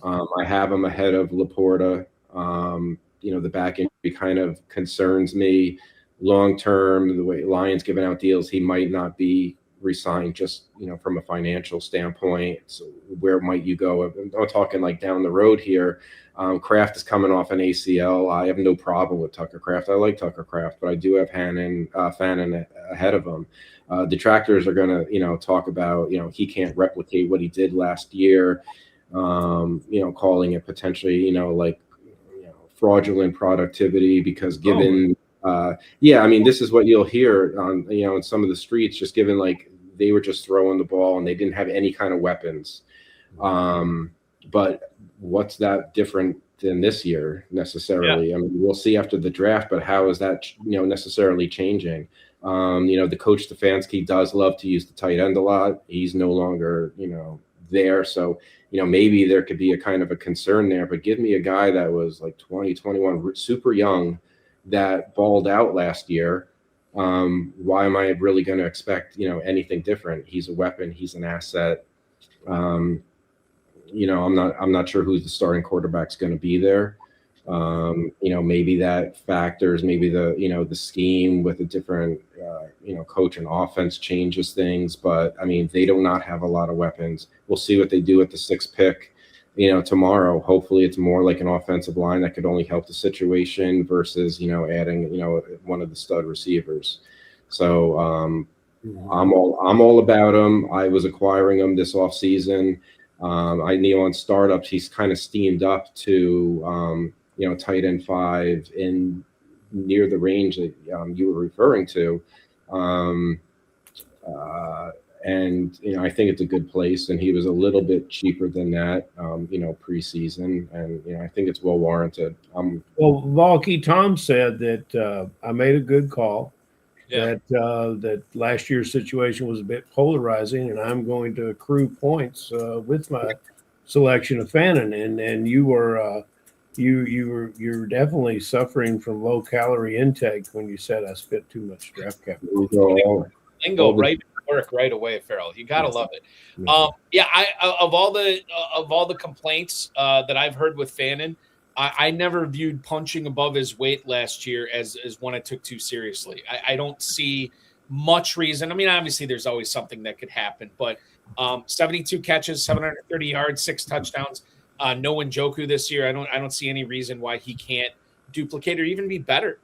I have him ahead of Laporta. The back injury kind of concerns me long-term, the way Lions giving out deals, he might not be re-signed just, from a financial standpoint. So where might you go? I'm talking like down the road here. Kraft is coming off an ACL. I have no problem with Tucker Kraft. I like Tucker Kraft, but I do have Fannin ahead of him. Detractors are going to, talk about, he can't replicate what he did last year, calling it potentially, fraudulent productivity because given this is what you'll hear on, in some of the streets, just given like they were just throwing the ball and they didn't have any kind of weapons. But what's that different than this year necessarily? I mean, we'll see after the draft, but how is that, necessarily changing? The coach Stefanski does love to use the tight end a lot. He's no longer, there. So, maybe there could be a kind of a concern there, but give me a guy that was like 20, 21, super young, that balled out last year. Why am I really going to expect, anything different? He's a weapon. He's an asset. I'm not sure who the starting quarterback's going to be there. Maybe that factors, maybe the scheme with a different, coach and offense changes things, but I mean, they do not have a lot of weapons. We'll see what they do at the 6th pick. Tomorrow, hopefully it's more like an offensive line that could only help the situation versus, adding, one of the stud receivers. So I'm all about him. I was acquiring him this offseason. I knew on startups, he's kind of steamed up to, tight end 5 in near the range that you were referring to. And, I think it's a good place. And he was a little bit cheaper than that, preseason. And, I think it's well warranted. Well, Valky, Tom said that I made a good call. that last year's situation was a bit polarizing, and I'm going to accrue points with my selection of Fannin. And you were you're definitely suffering from low calorie intake when you said I spent too much draft capital. Lingo right to work right away, Ferrell. You gotta love it. Of all the complaints that I've heard with Fannin, I never viewed punching above his weight last year as one I took too seriously. I don't see much reason. I mean, obviously there's always something that could happen, but 72 catches, 730 yards, 6 touchdowns. No Njoku this year. I don't see any reason why he can't duplicate or even be better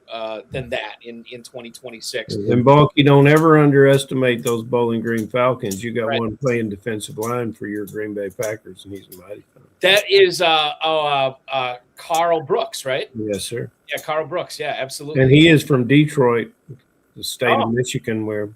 than that in 2026. And Balky, don't ever underestimate those Bowling Green Falcons. You got one playing defensive line for your Green Bay Packers, and he's a mighty fan. That is Carl Brooks, right? Yes, sir. Yeah, Carl Brooks. Yeah, absolutely. And he is from Detroit, the state of Michigan, where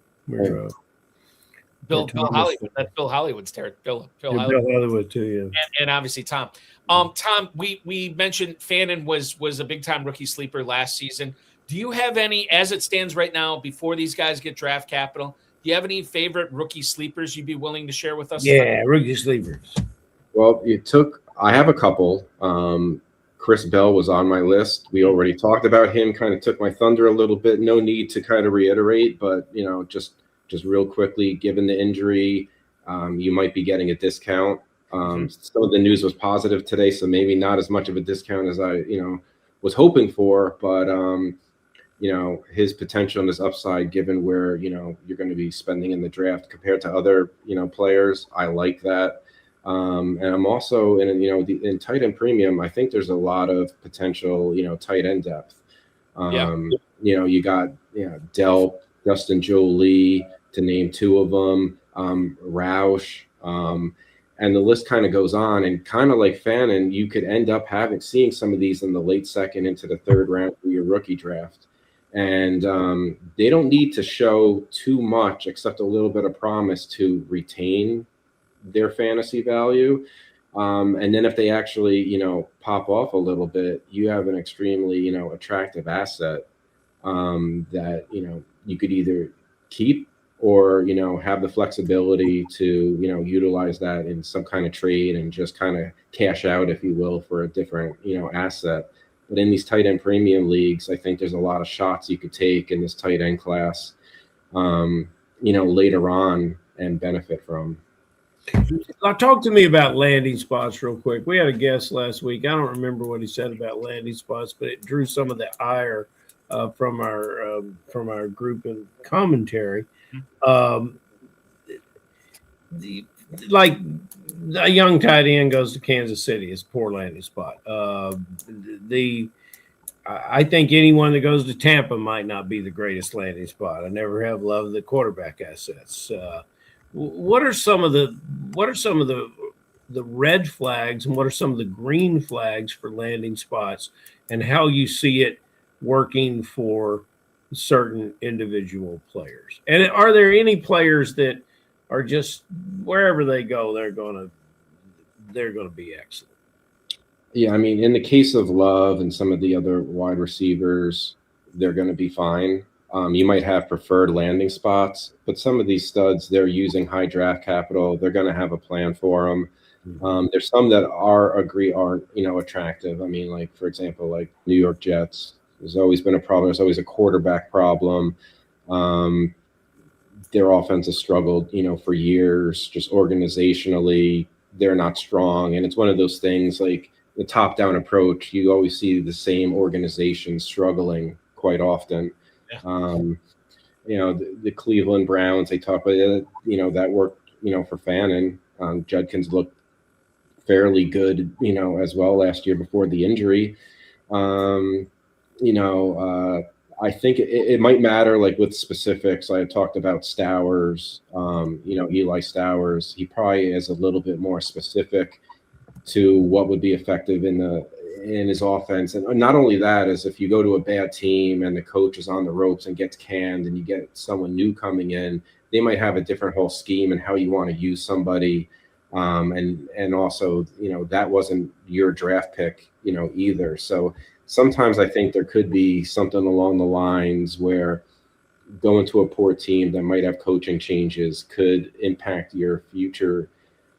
Bill Hollywood. That's Bill Hollywood's territory. Bill Hollywood too, yeah. And obviously Tom. Tom, we mentioned Fannin was a big time rookie sleeper last season. Do you have any, as it stands right now, before these guys get draft capital? Do you have any favorite rookie sleepers you'd be willing to share with us? Yeah, rookie sleepers. Well, I have a couple. Chris Bell was on my list. We already talked about him. Kind of took my thunder a little bit. No need to kind of reiterate, but just real quickly, given the injury, you might be getting a discount. Some of the news was positive today, so maybe not as much of a discount as I, was hoping for. But his potential and his upside, given where you're going to be spending in the draft compared to other players, I like that. And I'm also in tight end premium. I think there's a lot of potential, tight end depth. You got Delp, Justin Jolie, to name 2 of them, Roush, and the list kind of goes on. And kind of like Fannin, you could end up seeing some of these in the late second into the third round of your rookie draft. And they don't need to show too much except a little bit of promise to retain their fantasy value. And then if they actually, pop off a little bit, you have an extremely, attractive asset that, you could either keep or, have the flexibility to, utilize that in some kind of trade and just kind of cash out, if you will, for a different, asset. But in these tight end premium leagues, I think there's a lot of shots you could take in this tight end class, later on and benefit from. Talk to me about landing spots real quick. We had a guest last week. I don't remember what he said about landing spots, but it drew some of the ire from our group in commentary. Like a young tight end goes to Kansas City, it's a poor landing spot. I think anyone that goes to Tampa might not be the greatest landing spot. I never have loved the quarterback assets. What are some of the red flags and what are some of the green flags for landing spots, and how you see it working for certain individual players? And are there any players that are just wherever they go, they're gonna be excellent? Yeah, I mean, in the case of Love and some of the other wide receivers, they're going to be fine. You might have preferred landing spots, but some of these studs, they're using high draft capital. They're going to have a plan for them. There's some that aren't attractive. I mean, like, for example, like New York Jets, there's always been a problem. There's always a quarterback problem. Their offense has struggled, for years, just organizationally, they're not strong. And it's one of those things, like the top-down approach, you always see the same organization struggling quite often. The Cleveland Browns, they talk about it, that worked, for Fannin. Judkins looked fairly good, as well last year before the injury. I think it might matter, like with specifics. I had talked about Stowers, Eli Stowers. He probably is a little bit more specific to what would be effective in his offense. And not only that, is if you go to a bad team and the coach is on the ropes and gets canned and you get someone new coming in, they might have a different whole scheme and how you want to use somebody. And also, that wasn't your draft pick, either. So sometimes I think there could be something along the lines where, going to a poor team that might have coaching changes could impact your future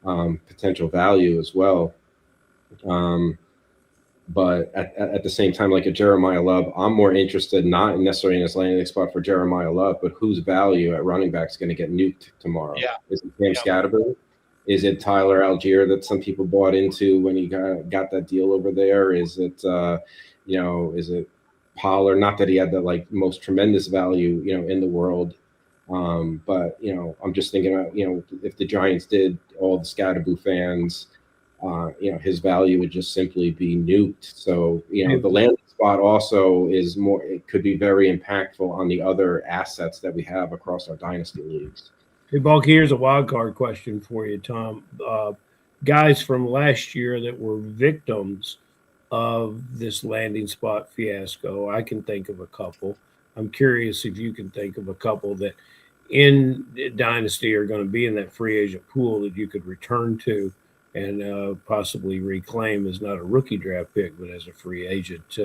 potential value as well. But at the same time, like a Jeremiah Love, I'm more interested not necessarily in his landing spot for Jeremiah Love, but whose value at running back is going to get nuked tomorrow. Yeah. Is it Cam Scatterby? Is it Tyler Algier that some people bought into when he got that deal over there? Is it, is it Pollard? Not that he had the like most tremendous value, in the world. But, I'm just thinking about, if the Giants did, all the Scatterboo fans, his value would just simply be nuked. So, the landing spot also is more, it could be very impactful on the other assets that we have across our dynasty leagues. Hey, Bulk, here's a wild card question for you, Tom. Guys from last year that were victims of this landing spot fiasco, I can think of a couple. I'm curious if you can think of a couple that in Dynasty are going to be in that free agent pool that you could return to and possibly reclaim as not a rookie draft pick, but as a free agent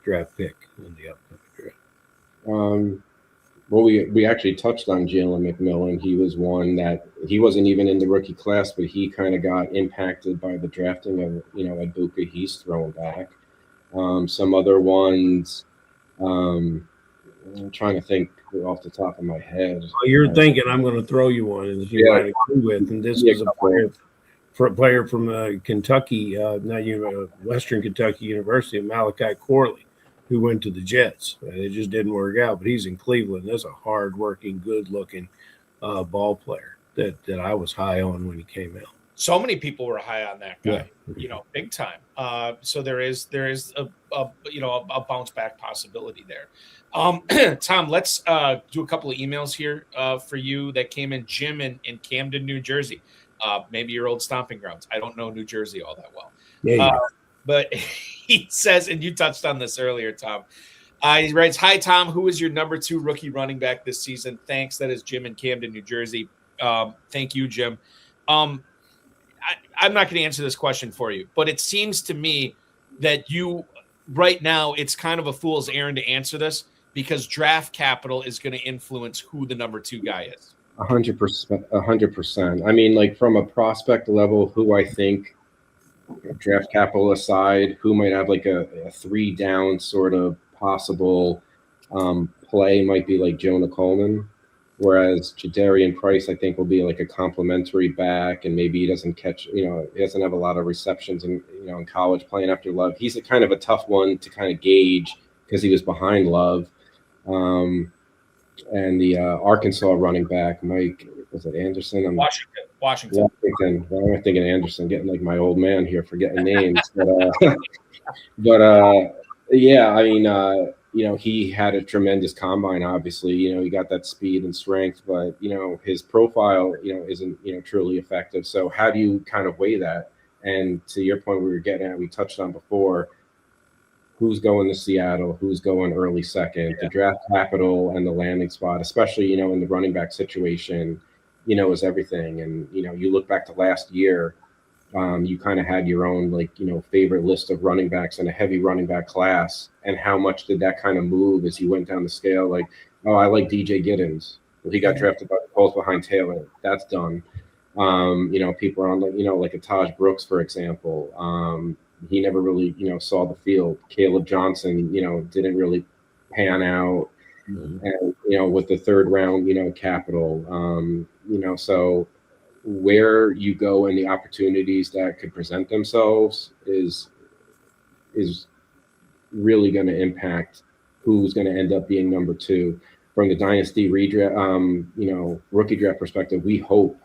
draft pick in the upcoming draft. Well, we actually touched on Jalen McMillan. He was one that he wasn't even in the rookie class, but he kind of got impacted by the drafting of, Ibuka. He's thrown back. Some other ones, I'm trying to think off the top of my head. Well, you're thinking I'm going to throw you one that you might agree with, and this is a player from Kentucky, Western Kentucky University, Malachi Corley, who went to the Jets. It just didn't work out, but he's in Cleveland. That's a hard-working, good-looking ball player that I was high on when he came out. So many people were high on that guy, big time. So there is a bounce back possibility there. Tom, let's do a couple of emails here for you that came in. Jim in Camden, New Jersey. Maybe your old stomping grounds. I don't know New Jersey all that well. Yeah. But he says, and you touched on this earlier, Tom. He writes, "Hi, Tom. Who is your number 2 rookie running back this season? Thanks." That is Jim in Camden, New Jersey. Thank you, Jim. I'm not going to answer this question for you, but it seems to me that right now, it's kind of a fool's errand to answer this because draft capital is going to influence who the number 2 guy is. 100%. I mean, like from a prospect level, who I think, draft capital aside, who might have like a 3-down sort of possible play might be like Jonah Coleman, whereas Jadarian Price I think will be like a complimentary back, and maybe he doesn't catch, he doesn't have a lot of receptions in college playing after Love. He's a kind of a tough one to kind of gauge because he was behind Love. And the Arkansas running back, Mike, was it Anderson? Washington. Why am I thinking Anderson? Getting like my old man here, forgetting names. Yeah, I mean, he had a tremendous combine. Obviously, he got that speed and strength, but his profile, isn't truly effective. So how do you kind of weigh that? And to your point, we touched on before. Who's going to Seattle? Who's going early second? The draft capital and the landing spot, especially in the running back situation, is everything. And you look back to last year, you kind of had your own favorite list of running backs in a heavy running back class, and how much did that kind of move as you went down the scale? Like, oh, I like DJ Giddens. Well, he got drafted by the Colts behind Taylor. That's done. People are on like a Taj Brooks, for example. He never really, saw the field. Caleb Johnson, didn't really pan out. Mm-hmm. And, with the 3rd round, capital, so where you go and the opportunities that could present themselves is really going to impact who's going to end up being number 2. From the dynasty redraft, rookie draft perspective, we hope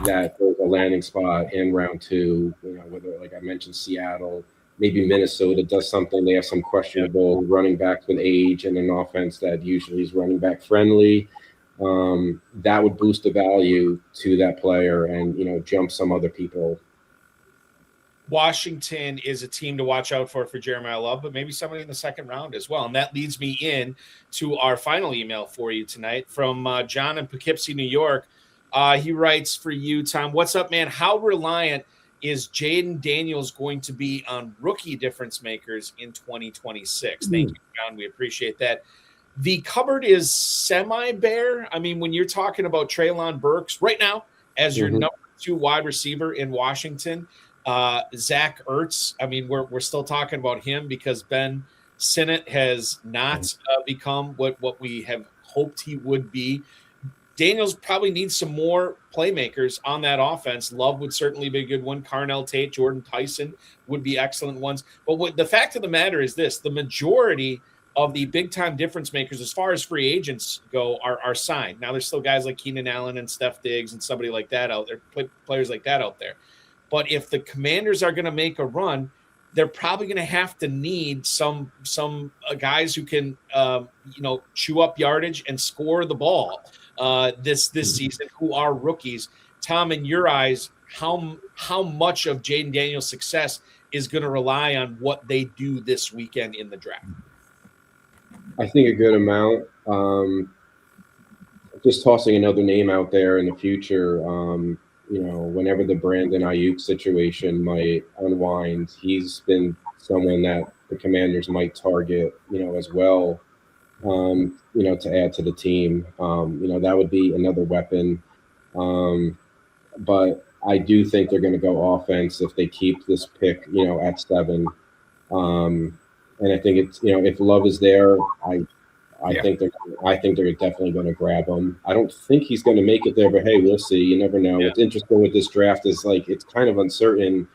that there's a landing spot in round 2, whether, like I mentioned, Seattle, maybe Minnesota does something. They have some questionable running backs with age and an offense that usually is running back friendly. That would boost the value to that player and, jump some other people. Washington is a team to watch out for Jeremiah Love, but maybe somebody in the 2nd round as well. And that leads me in to our final email for you tonight from John in Poughkeepsie, New York. He writes for you, Tom. What's up, man? How reliant is Jaden Daniels going to be on rookie difference makers in 2026? Thank you, John. We appreciate that. The cupboard is semi-bare. I mean, when you're talking about Treylon Burks right now as your number 2 wide receiver in Washington, Zach Ertz, I mean, we're still talking about him because Ben Sinnott has not become what we have hoped he would be. Daniels probably needs some more playmakers on that offense. Love would certainly be a good one. Carnell Tate, Jordan Tyson would be excellent ones. But the fact of the matter is this: the majority of the big-time difference makers, as far as free agents go, are signed. Now, there's still guys like Keenan Allen and Steph Diggs and somebody like that out there, players like that out there. But if the Commanders are going to make a run, they're probably going to have to need some guys who can, chew up yardage and score the ball this season, who are rookies. Tom, in your eyes, how much of Jaden Daniels' success is going to rely on what they do this weekend in the draft? I think a good amount. Just tossing another name out there in the future. Whenever the Brandon Ayuk situation might unwind, he's been someone that the Commanders might target, as well, to add to the team. That would be another weapon. But I do think they're going to go offense if they keep this pick, at 7. And I think it's, if Love is there, I think they're definitely going to grab him. I don't think he's going to make it there, but hey, we'll see. You never know. Yeah. What's interesting with this draft is it's kind of uncertain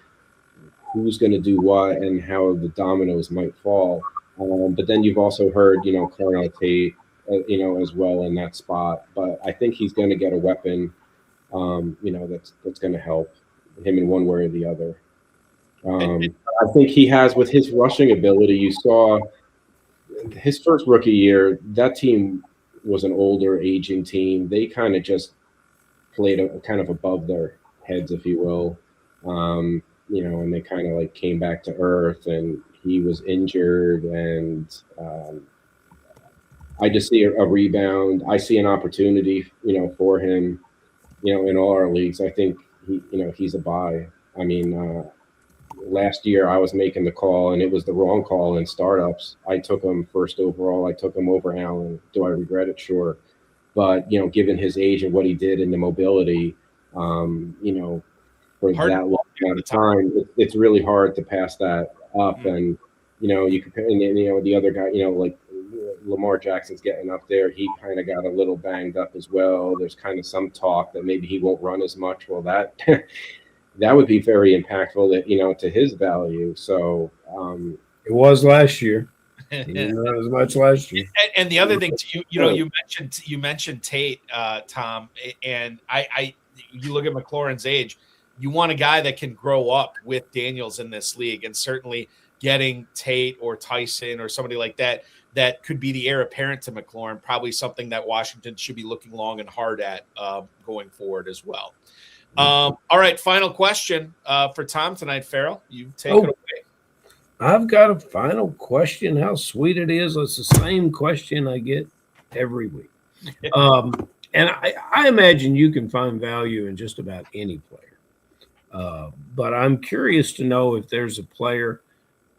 who's going to do what and how the dominoes might fall. But then you've also heard, Carnell Tate, as well in that spot. But I think he's going to get a weapon, that's going to help him in one way or the other. I think he has, with his rushing ability, you saw his first rookie year, that team was an older, aging team. They kind of just played kind of above their heads, if you will. And they kind of came back to earth, and he was injured, and I just see a rebound. I see an opportunity, for him, in all our leagues. I think he's a buy. I mean, last year I was making the call, and it was the wrong call in startups. I took him first overall. I took him over Allen. Do I regret it? Sure. But, given his age and what he did in the mobility, for that long amount of time, it's really hard to pass that up. Mm-hmm. And, you compare, and the other guy, like Lamar Jackson's getting up there. He kind of got a little banged up as well. There's kind of some talk that maybe he won't run as much. Well, that that would be very impactful, that, to his value. So it was last year. He didn't run as much last year. And the other thing, you mentioned Tate, Tom, and you look at McLaurin's age. You want a guy that can grow up with Daniels in this league, and certainly getting Tate or Tyson or somebody like that could be the heir apparent to McLaurin. Probably something that Washington should be looking long and hard at going forward as well. All right, final question for Tom tonight, Ferrell. You take it away. I've got a final question. How sweet it is. It's the same question I get every week. And I imagine you can find value in just about any player. But I'm curious to know if there's a player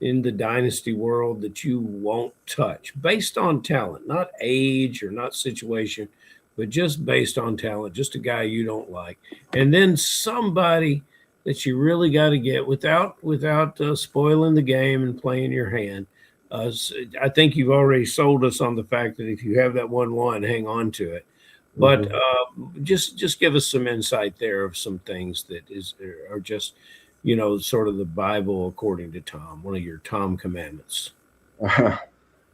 in the dynasty world that you won't touch based on talent, not age or not situation, but just based on talent, just a guy you don't like. And then somebody that you really got to get without spoiling the game and playing your hand. I think you've already sold us on the fact that if you have that 1-1, hang on to it. But just give us some insight there of some things that are just, sort of the Bible according to Tom, one of your Tom commandments.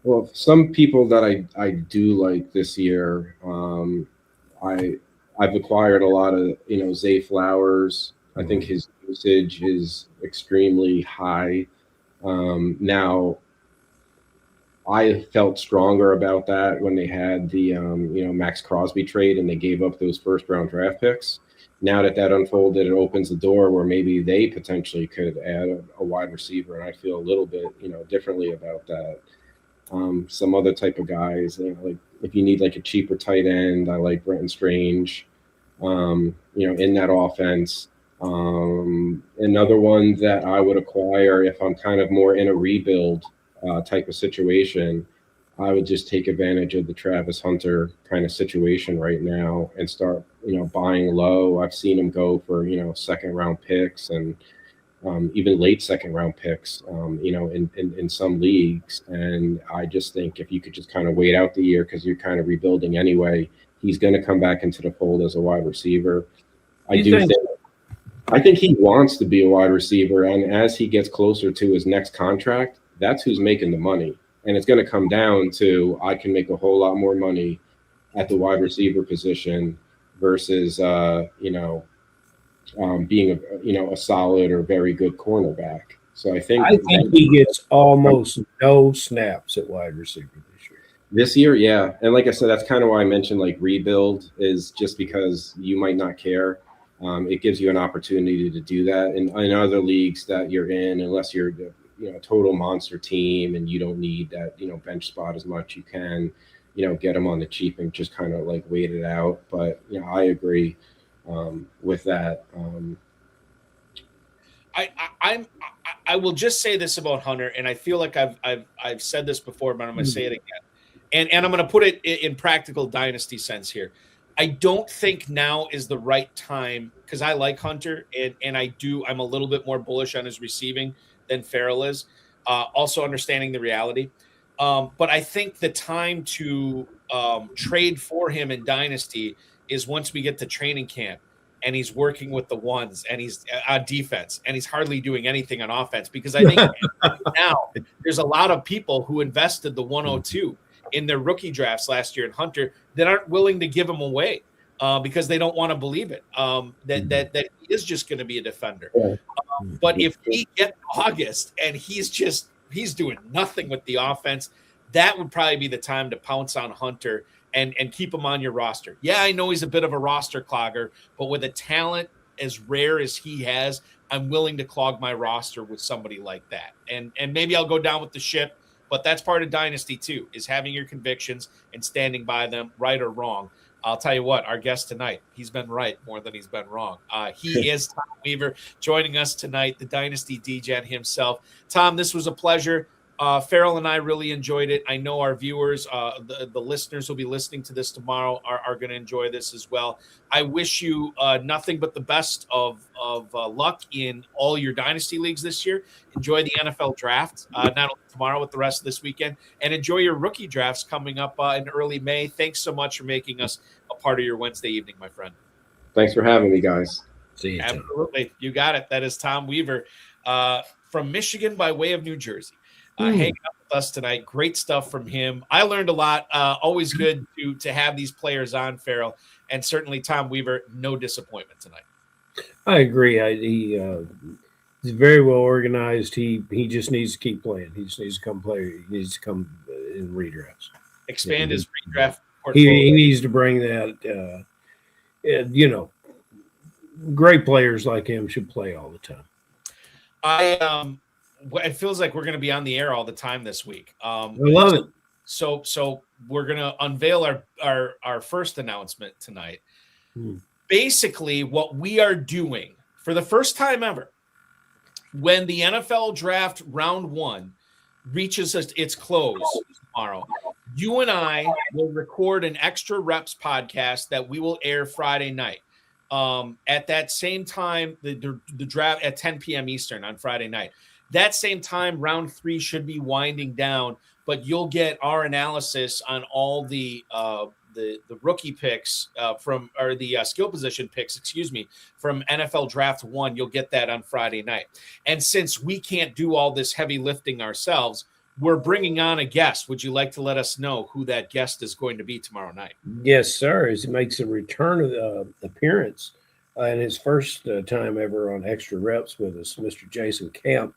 Well, some people that I do like this year, I've acquired a lot of, Zay Flowers. I think his usage is extremely high. Now, I felt stronger about that when they had the, Max Crosby trade and they gave up those first-round draft picks. Now that unfolded, it opens the door where maybe they potentially could add a wide receiver, and I feel a little bit, differently about that. Some other type of guys, like if you need a cheaper tight end, I like Brenton Strange, in that offense. Another one that I would acquire if I'm kind of more in a rebuild type of situation, I would just take advantage of the Travis Hunter kind of situation right now and start, buying low. I've seen him go for, second round picks and even late second round picks, in some leagues. And I just think if you could just kind of wait out the year, because you're kind of rebuilding anyway, he's going to come back into the fold as a wide receiver. I think he wants to be a wide receiver. And as he gets closer to his next contract, that's who's making the money. And it's going to come down to, I can make a whole lot more money at the wide receiver position versus, being a solid or very good cornerback. So I think he gets almost no snaps at wide receiver this year. This year, yeah. And like I said, that's kind of why I mentioned like rebuild, is just because you might not care. It gives you an opportunity to do that. And in other leagues that you're in, unless you're a total monster team and you don't need that, bench spot as much, you can, get them on the cheap and just kind of like wait it out. But, I agree with that. I will just say this about Hunter, and I feel like I've said this before, but I'm going to say it again. And I'm going to put it in practical dynasty sense here. I don't think now is the right time, because I like Hunter, and I'm a little bit more bullish on his receiving than Ferrell is, also understanding the reality. But I think the time to trade for him in Dynasty is once we get to training camp and he's working with the ones and he's on defense and he's hardly doing anything on offense, because I think now there's a lot of people who invested the 102 in their rookie drafts last year in Hunter that aren't willing to give him away because they don't want to believe it, that he is just going to be a defender. But if we get August and he's doing nothing with the offense, that would probably be the time to pounce on Hunter and keep him on your roster. Yeah, I know he's a bit of a roster clogger, but with a talent as rare as he has, I'm willing to clog my roster with somebody like that. And maybe I'll go down with the ship, but that's part of Dynasty too, is having your convictions and standing by them, right or wrong. I'll tell you what, our guest tonight, he's been right more than he's been wrong. He is Tom Weaver joining us tonight, the Dynasty DJ himself. Tom, this was a pleasure. Ferrell and I really enjoyed it. I know our viewers, the listeners who will be listening to this tomorrow are going to enjoy this as well. I wish you nothing but the best of luck in all your Dynasty leagues this year. Enjoy the NFL draft, not only tomorrow, but the rest of this weekend. And enjoy your rookie drafts coming up in early May. Thanks so much for making us a part of your Wednesday evening, my friend. Thanks for having me, guys. See you. Absolutely. You got it. That is Tom Weaver from Michigan by way of New Jersey. Hanging out with us tonight. Great stuff from him. I learned a lot. Always good to have these players on, Ferrell. And certainly Tom Weaver, no disappointment tonight. I agree. He's very well organized. He just needs to keep playing. He just needs to come play. He needs to come in redrafts. Expand his redraft portfolio. He needs to bring that, great players like him should play all the time. It feels like we're going to be on the air all the time this week. I love it. So we're going to unveil our first announcement tonight. Basically, what we are doing for the first time ever, when the NFL draft round 1 reaches its close tomorrow, you and I will record an extra reps podcast that we will air Friday night. At that same time, the draft at 10 p.m. Eastern on Friday night. That same time, round 3 should be winding down, but you'll get our analysis on all the rookie picks the skill position picks, from NFL Draft 1. You'll get that on Friday night. And since we can't do all this heavy lifting ourselves, we're bringing on a guest. Would you like to let us know who that guest is going to be tomorrow night? Yes, sir. He makes a return appearance and his first time ever on Extra Reps with us, Mr. Jason Camp.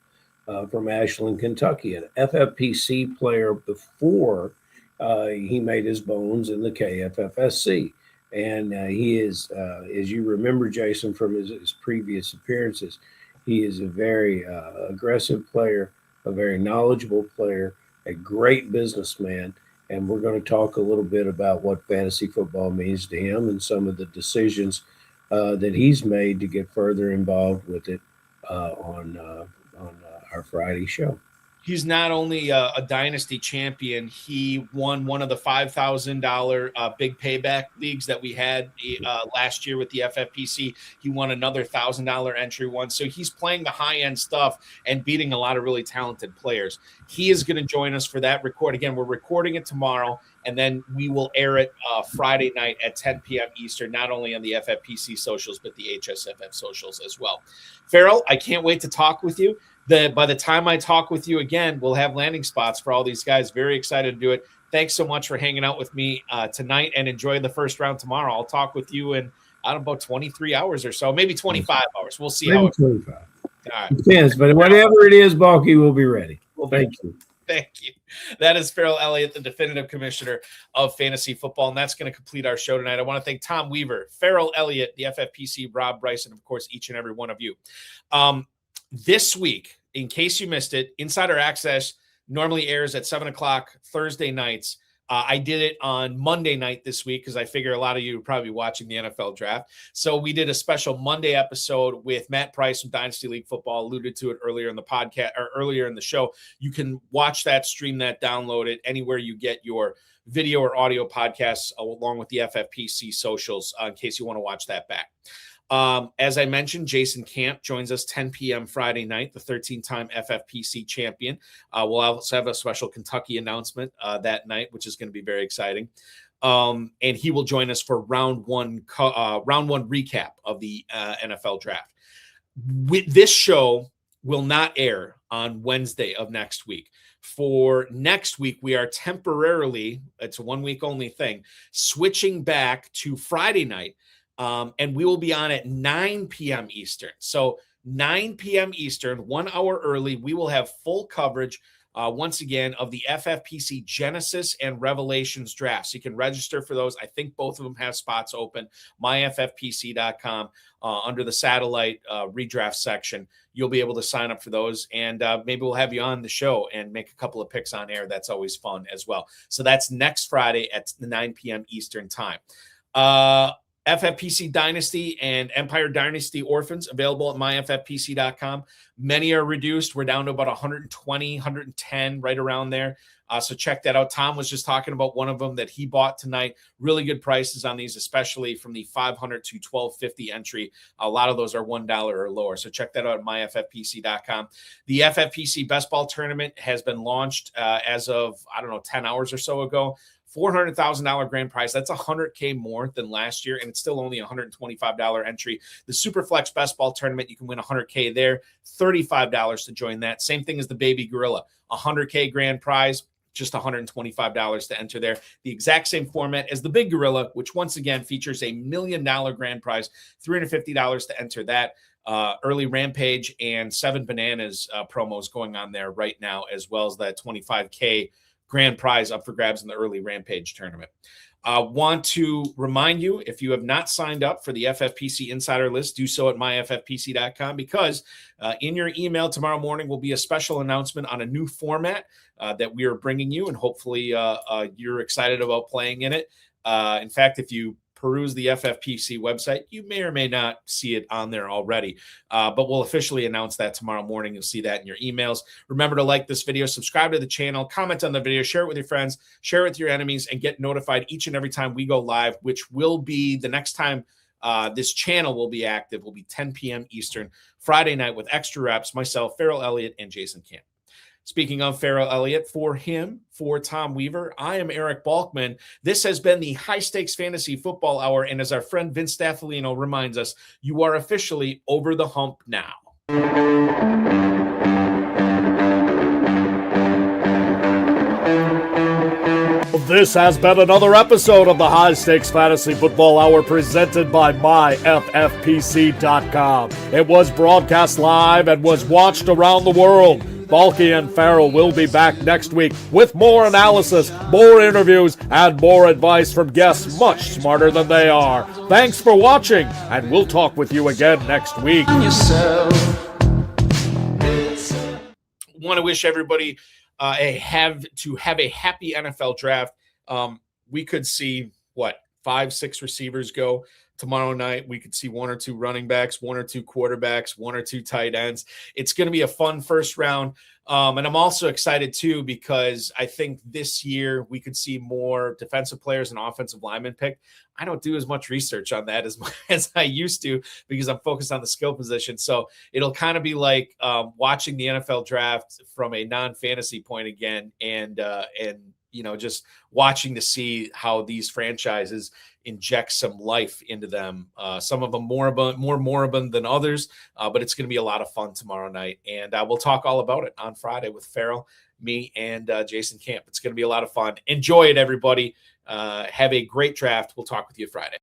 From Ashland, Kentucky, an FFPC player before he made his bones in the KFFSC. And he is, as you remember, Jason, from his previous appearances, he is a very aggressive player, a very knowledgeable player, a great businessman. And we're going to talk a little bit about what fantasy football means to him and some of the decisions that he's made to get further involved with it on our Friday show. He's not only a dynasty champion, he won one of the $5,000 big payback leagues that we had last year with the FFPC. He won another $1,000 entry one. So he's playing the high-end stuff and beating a lot of really talented players. He is going to join us for that record. Again, we're recording it tomorrow, and then we will air it Friday night at 10 p.m. Eastern, not only on the FFPC socials, but the HSFF socials as well. Ferrell, I can't wait to talk with you. By the time I talk with you again, we'll have landing spots for all these guys. Very excited to do it. Thanks so much for hanging out with me tonight, and enjoy the first round tomorrow. I'll talk with you in, I don't know, about 23 hours or so, maybe 25 hours. We'll see how it goes. All right. Depends, but whatever it is, Balky will be ready. Well, thank you. Thank you. That is Ferrell Elliott, the definitive commissioner of fantasy football, and that's going to complete our show tonight. I want to thank Tom Weaver, Ferrell Elliott, the FFPC, Rob Bryce, and, of course, each and every one of you. This week, in case you missed it, Insider Access normally airs at 7 o'clock Thursday nights. I did it on Monday night this week because I figure a lot of you are probably watching the NFL draft. So we did a special Monday episode with Matt Price from Dynasty League Football. Alluded to it earlier in the podcast or earlier in the show. You can watch that, stream that, download it anywhere you get your video or audio podcasts, along with the FFPC socials, in case you want to watch that back. As I mentioned, Jason Camp joins us 10 p.m. Friday night, the 13-time FFPC champion. We'll also have a special Kentucky announcement that night, which is going to be very exciting. And he will join us for round one recap of the NFL draft. This show will not air on Wednesday of next week. For next week, we are temporarily, it's a 1 week only thing, switching back to Friday night. And we will be on at 9 p.m. Eastern. So 9 p.m. Eastern, 1 hour early, we will have full coverage once again of the FFPC Genesis and Revelations drafts. You can register for those. I think both of them have spots open. myffpc.com under the satellite redraft section. You'll be able to sign up for those, and maybe we'll have you on the show and make a couple of picks on air. That's always fun as well. So that's next Friday at 9 p.m. Eastern time. FFPC Dynasty and Empire Dynasty Orphans available at myffpc.com. Many are reduced. We're down to about 120, 110, right around there. So check that out. Tom was just talking about one of them that he bought tonight. Really good prices on these, especially from the 500 to 1250 entry. A lot of those are $1 or lower. So check that out at myffpc.com. The FFPC Best Ball Tournament has been launched as of, 10 hours or so ago. $400,000 grand prize. That's $100K more than last year, and it's still only a $125 entry. The Superflex Best Ball Tournament, you can win $100K there, $35 to join that. Same thing as the Baby Gorilla, $100K grand prize, just $125 to enter there. The exact same format as the Big Gorilla, which once again features a $1 million grand prize, $350 to enter that. Early Rampage and 7 Bananas promos going on there right now, as well as that $25K grand prize up for grabs in the early Rampage tournament. Want to remind you, if you have not signed up for the FFPC Insider List, do so at myffpc.com, because in your email tomorrow morning will be a special announcement on a new format that we are bringing you, and hopefully you're excited about playing in it. In fact, if you peruse the FFPC website, you may or may not see it on there already, but we'll officially announce that tomorrow morning. You'll see that in your emails. Remember to like this video, subscribe to the channel, comment on the video, share it with your friends, share it with your enemies, and get notified each and every time we go live, which will be the next time this channel will be active, will be 10 p.m. Eastern, Friday night, with extra reps, myself, Ferrell Elliott, and Jason Camp. Speaking of Ferrell Elliott, for Tom Weaver, I am Eric Balkman. This has been the High Stakes Fantasy Football Hour, and as our friend Vince Staffolino reminds us, you are officially over the hump now. This has been another episode of the High Stakes Fantasy Football Hour presented by myffpc.com. It was broadcast live and was watched around the world. Balky and Ferrell will be back next week with more analysis, more interviews, and more advice from guests much smarter than they are. Thanks for watching, and we'll talk with you again next week. Want to wish everybody have a happy NFL draft. We could see 5-6 receivers go. Tomorrow night, we could see 1 or 2 running backs, 1 or 2 quarterbacks, 1 or 2 tight ends. It's going to be a fun first round. And I'm also excited, too, because I think this year we could see more defensive players and offensive linemen picked. I don't do as much research on that as I used to because I'm focused on the skill position. So it'll kind of be like watching the NFL draft from a non-fantasy point again and just watching to see how these franchises inject some life into them. Some of them more moribund than others, but it's going to be a lot of fun tomorrow night. And we'll talk all about it on Friday with Ferrell, me, and Jason Camp. It's going to be a lot of fun. Enjoy it, everybody. Have a great draft. We'll talk with you Friday.